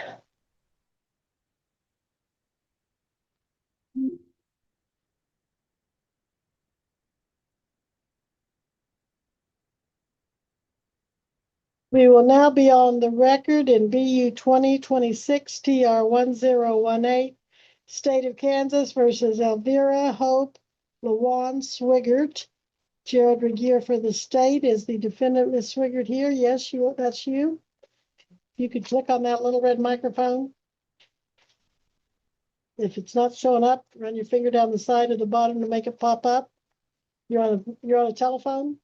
We will now be on the record in BU 2026 TR 1018, State of Kansas versus Elvira Hope Lawan Swigert. Jared Regier for the state. Is the defendant Ms. Swigert here? Yes, that's you. You could click on that little red microphone. If it's not showing up, run your finger down the side of the bottom to make it pop up. You're on a telephone?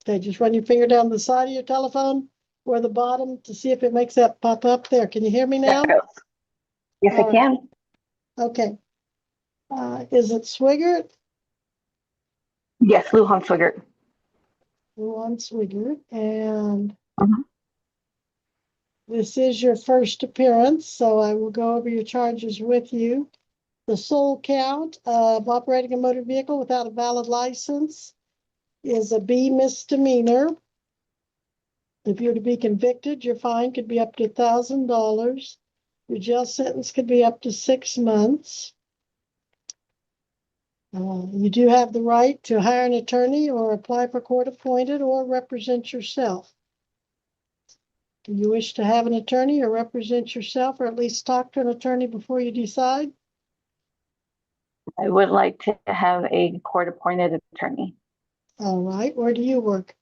Okay, just run your finger down the side of your telephone or the bottom to see if it makes that pop up there. Can you hear me now? Yes, I can. Okay. Is it Swigert? Yes, Lujan Swigert. Lujan Swigert. And this is your first appearance, so I will go over your charges with you. The sole count of operating a motor vehicle without a valid license is a B misdemeanor. If you're to be convicted, your fine could be up to $1,000. Your jail sentence could be up to 6 months. You do have the right to hire an attorney or apply for court appointed or represent yourself. Do you wish to have an attorney or represent yourself, or at least talk to an attorney before you decide? I would like to have a court-appointed attorney. All right, where do you work?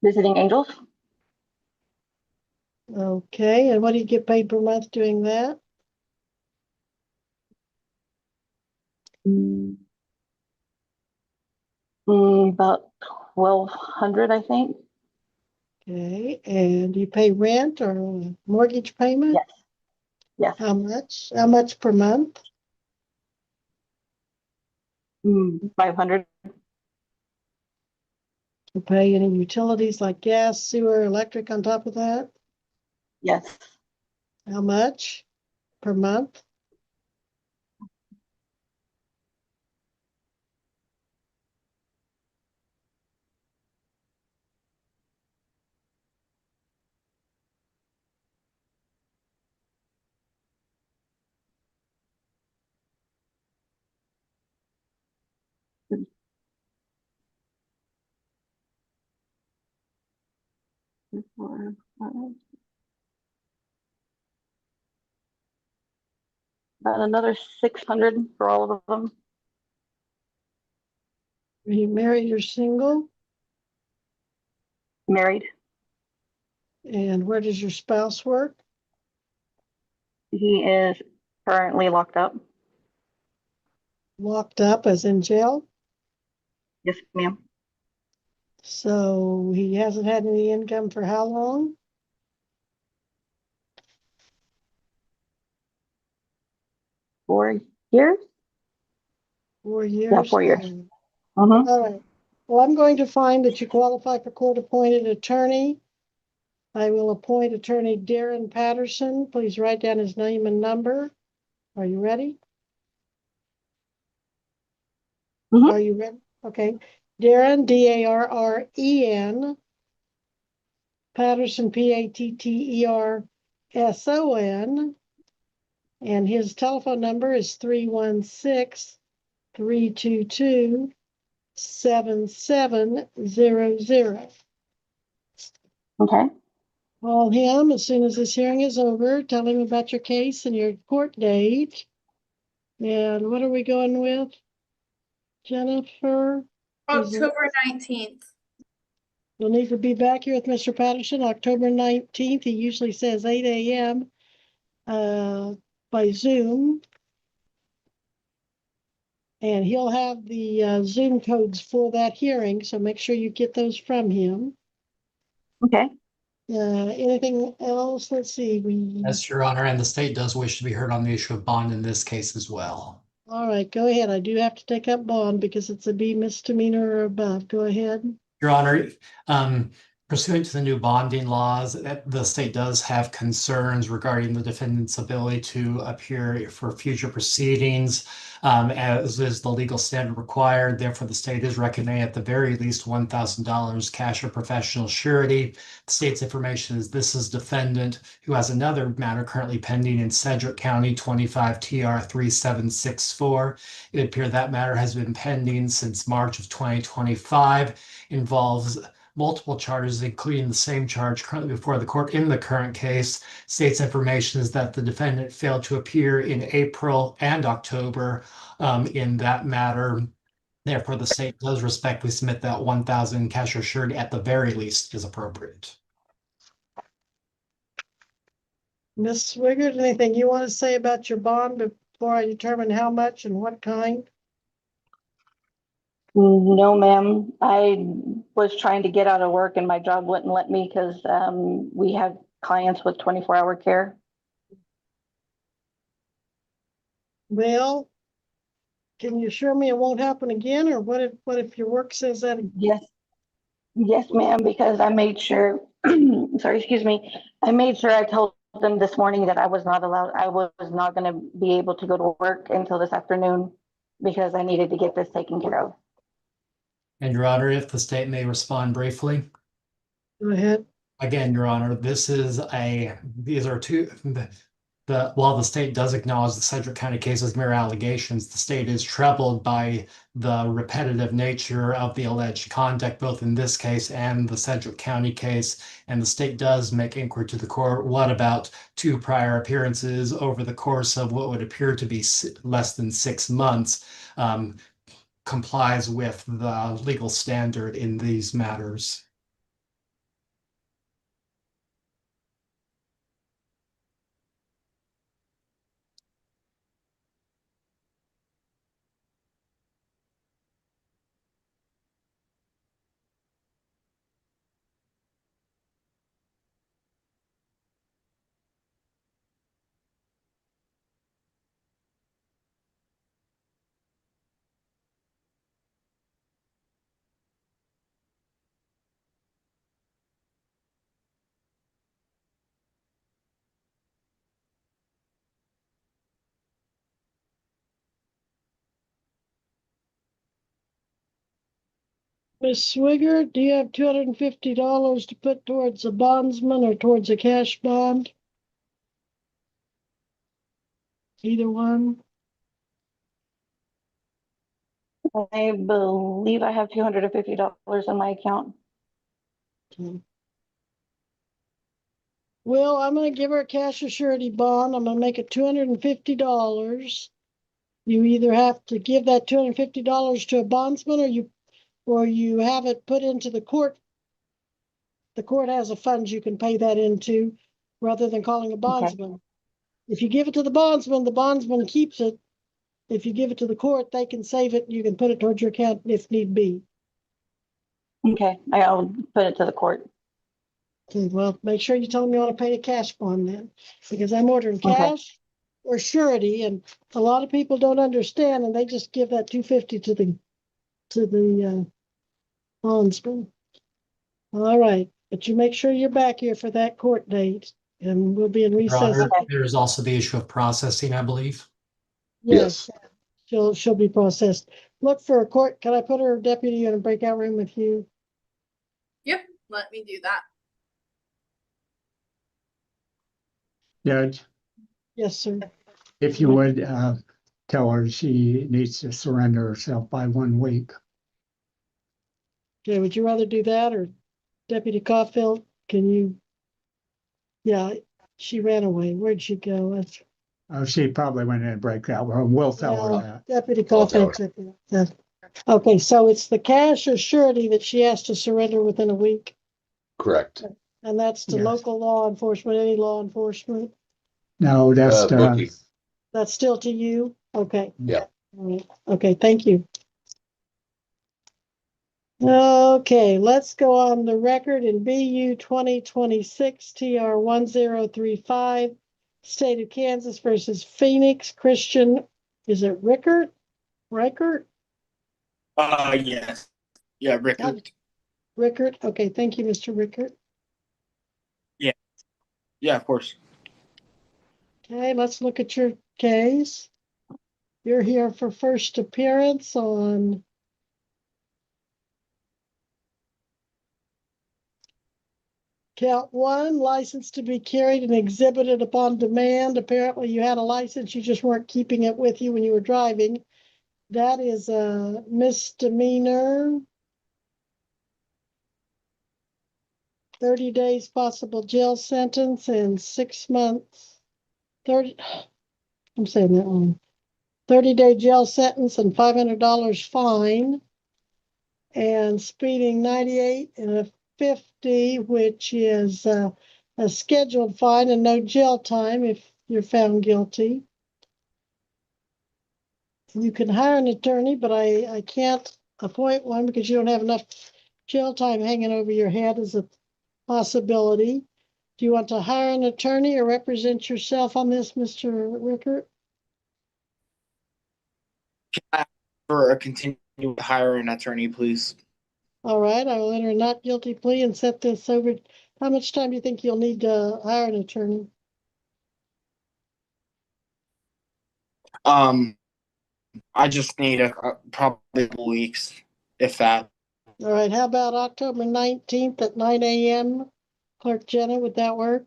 Visiting Angels. Okay, and what do you get paid per month doing that? About 1,200, I think. Okay, and you pay rent or mortgage payment? Yes. Yes. How much? How much per month? 500. You pay any utilities like gas, sewer, electric on top of that? Yes. How much per month? About another 600 for all of them. Are you married or single? Married. And where does your spouse work? He is currently locked up. Locked up as in jail? Yes, ma'am. So he hasn't had any income for how long? Four years? 4 years? Yeah, 4 years. All right. Well, I'm going to find that you qualify for court-appointed attorney. I will appoint Attorney Darren Patterson. Please write down his name and number. Are you ready? Are you ready? Okay. Darren, Darren, Patterson, Patterson. And his telephone number is 316-322-7700. Okay. Call him as soon as this hearing is over. Tell him about your case and your court date. And what are we going with? Jennifer? October 19th. You'll need to be back here with Mr. Patterson October 19th. He usually says 8 a.m. By Zoom. And he'll have the Zoom codes for that hearing, so make sure you get those from him. Okay. Anything else? Let's see. Yes, Your Honor, and the state does wish to be heard on the issue of bond in this case as well. All right, go ahead. I do have to take up bond because it's a B misdemeanor or above. Go ahead. Your Honor, pursuant to the new bonding laws, the state does have concerns regarding the defendant's ability to appear for future proceedings, as is the legal standard required. Therefore, the state is recommending at the very least $1,000 cash or professional surety. The state's information is this is defendant who has another matter currently pending in Sedgwick County, 25 TR 3764. It appears that matter has been pending since March of 2025. Involves multiple charges, including the same charge currently before the court in the current case. State's information is that the defendant failed to appear in April and October in that matter. Therefore, the state does respectfully submit that 1,000 cash or surety at the very least is appropriate. Ms. Swigert, anything you want to say about your bond before I determine how much and what kind? No, ma'am. I was trying to get out of work and my job wouldn't let me because we have clients with 24-hour care. Well, can you assure me it won't happen again, or what if your work says that? Yes, ma'am, because I made sure, sorry, excuse me. I made sure I told them this morning that I was not going to be able to go to work until this afternoon because I needed to get this taken care of. And Your Honor, if the state may respond briefly. Go ahead. Again, Your Honor, these are two, while the state does acknowledge the Sedgwick County case as mere allegations, the state is troubled by the repetitive nature of the alleged conduct, both in this case and the Sedgwick County case. And the state does make inquiry to the court. What about 2 prior appearances over the course of what would appear to be less than 6 months? Complies with the legal standard in these matters. Ms. Swigert, do you have $250 to put towards a bondsman or towards a cash bond? Either one. I believe I have $250 in my account. Okay. Well, I'm going to give her a cash or surety bond. I'm going to make it $250. You either have to give that $250 to a bondsman, or you have it put into the court. The court has a fund you can pay that into, rather than calling a bondsman. Okay. If you give it to the bondsman keeps it. If you give it to the court, they can save it. You can put it towards your account if need be. Okay, I'll put it to the court. Okay, well, make sure you tell them you want to pay a cash bond then, because I'm ordering cash or surety, and a lot of people don't understand, and they just give that $250 to the bondsman. All right, but you make sure you're back here for that court date, and we'll be in recess. Your Honor, there is also the issue of processing, I believe. Yes. She'll be processed. Look for a court. Can I put her deputy in a breakout room with you? Yep, let me do that. Judge, Yes, sir. if you would tell her she needs to surrender herself by 1 week. Okay, would you rather do that, or Deputy Caulfield? Can you? Yeah, she ran away. Where'd she go? She probably went in a breakout room. We'll tell her that. Deputy Caulfield. Okay, so it's the cash or surety that she has to surrender within a week. Correct. And that's to local law enforcement, any law enforcement. No, that's bookie. That's still to you. Okay. Yeah. All right. Okay. Thank you. Okay, let's go on the record in BU 2026 TR 1035, State of Kansas versus Phoenix Christian. Is it Rickert? Yes. Yeah, Rickert. Rickert. Okay, thank you, Mr. Rickert. Yeah. Yeah, of course. Okay, let's look at your case. You're here for first appearance on Count 1, license to be carried and exhibited upon demand. Apparently you had a license, you just weren't keeping it with you when you were driving. That is a misdemeanor. 30 days possible jail sentence and 6 months. I'm saying that wrong. 30-day jail sentence and $500 fine. And speeding 98 and a 50, which is a scheduled fine and no jail time if you're found guilty. You can hire an attorney, but I can't appoint one because you don't have enough jail time hanging over your head as a possibility. Do you want to hire an attorney or represent yourself on this, Mr. Rickert? For a continued hire an attorney, please. All right, I will enter a not guilty plea and set this over. How much time do you think you'll need to hire an attorney? I just need probably a couple weeks, if that. All right, how about October 19th at 9 a.m.? Clerk Jenna, would that work?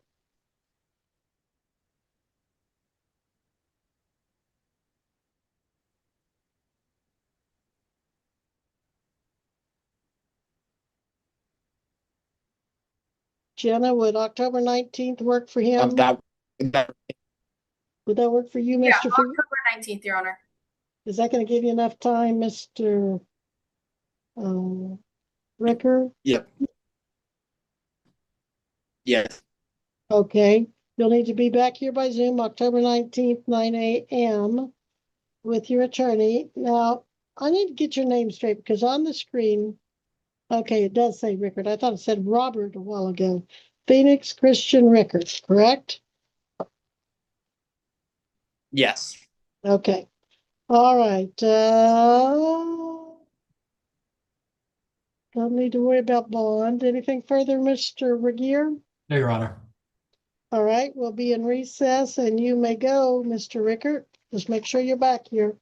Jenna, would October 19th work for him? Would that work for you, Mr. Yeah, Fee? October 19th, Your Honor. Is that going to give you enough time, Mr. Ricker? Yep. Yes. Okay. You'll need to be back here by Zoom October 19th, 9 a.m. with your attorney. Now, I need to get your name straight because on the screen, okay, it does say Rickard. I thought it said Robert a while ago. Phoenix Christian Rickard, correct? Yes. Okay. All right. Don't need to worry about bond. Anything further, Mr. Regier? No, Your Honor. All right, we'll be in recess and you may go, Mr. Rickard. Just make sure you're back here.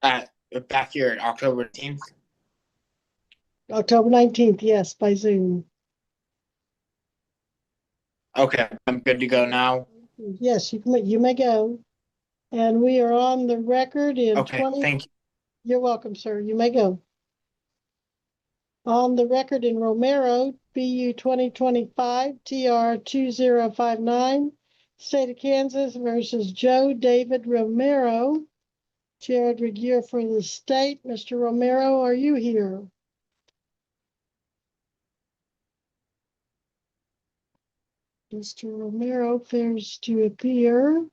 Back here at October 18th. October 19th, yes, by Zoom. Okay, I'm good to go now. Yes, you may go. And we are on the record in Okay, 20. thank you. You're welcome, sir. You may go. On the record in Romero, BU 2025 TR 2059, State of Kansas versus Joe David Romero. Jared Regier for the state. Mr. Romero, are you here? Mr. Romero appears to appear.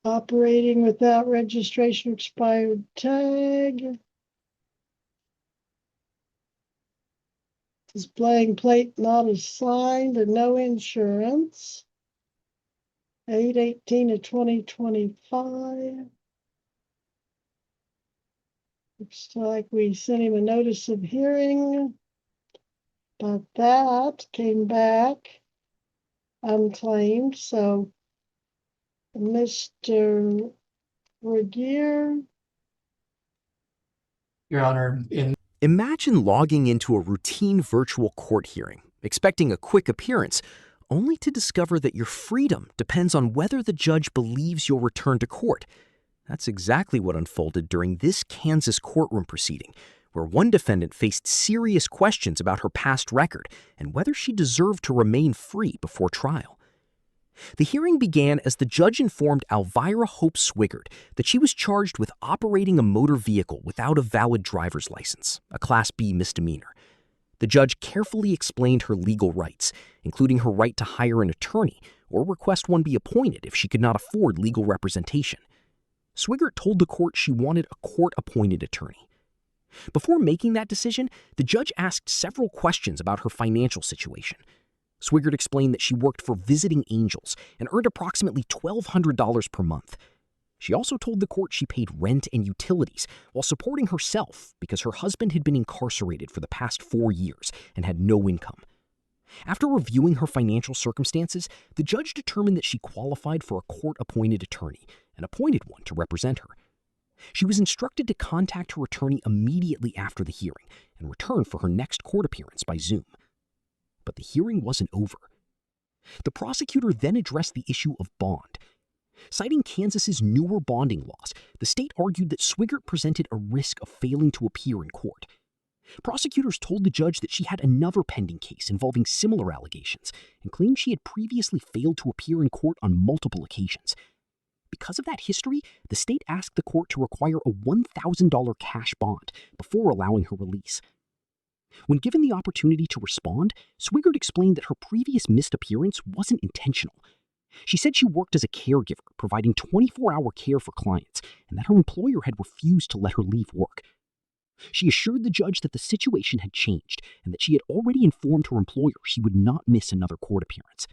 Operating without registration expired tag. Displaying plate not assigned and no insurance. 8/18 of 2025. Looks like we sent him a notice of hearing, but that came back unclaimed. So, Mr. Regier. Your Honor, Imagine logging into a routine virtual court hearing, expecting a quick appearance, only to discover that your freedom depends on whether the judge believes you'll return to court. That's exactly what unfolded during this Kansas courtroom proceeding, where one defendant faced serious questions about her past record and whether she deserved to remain free before trial. The hearing began as the judge informed Elvira Hope Swigert that she was charged with operating a motor vehicle without a valid driver's license, a Class B misdemeanor. The judge carefully explained her legal rights, including her right to hire an attorney or request one be appointed if she could not afford legal representation. Swigert told the court she wanted a court-appointed attorney. Before making that decision, the judge asked several questions about her financial situation. Swigert explained that she worked for Visiting Angels and earned approximately $1,200 per month. She also told the court she paid rent and utilities while supporting herself because her husband had been incarcerated for the past 4 years and had no income. After reviewing her financial circumstances, the judge determined that she qualified for a court-appointed attorney and appointed one to represent her. She was instructed to contact her attorney immediately after the hearing and return for her next court appearance by Zoom. But the hearing wasn't over. The prosecutor then addressed the issue of bond. Citing Kansas's newer bonding laws, the state argued that Swigert presented a risk of failing to appear in court. Prosecutors told the judge that she had another pending case involving similar allegations and claimed she had previously failed to appear in court on multiple occasions. Because of that history, the state asked the court to require a $1,000 cash bond before allowing her release. When given the opportunity to respond, Swigert explained that her previous missed appearance wasn't intentional. She said she worked as a caregiver, providing 24-hour care for clients, and that her employer had refused to let her leave work. She assured the judge that the situation had changed and that she had already informed her employer she would not miss another court appearance.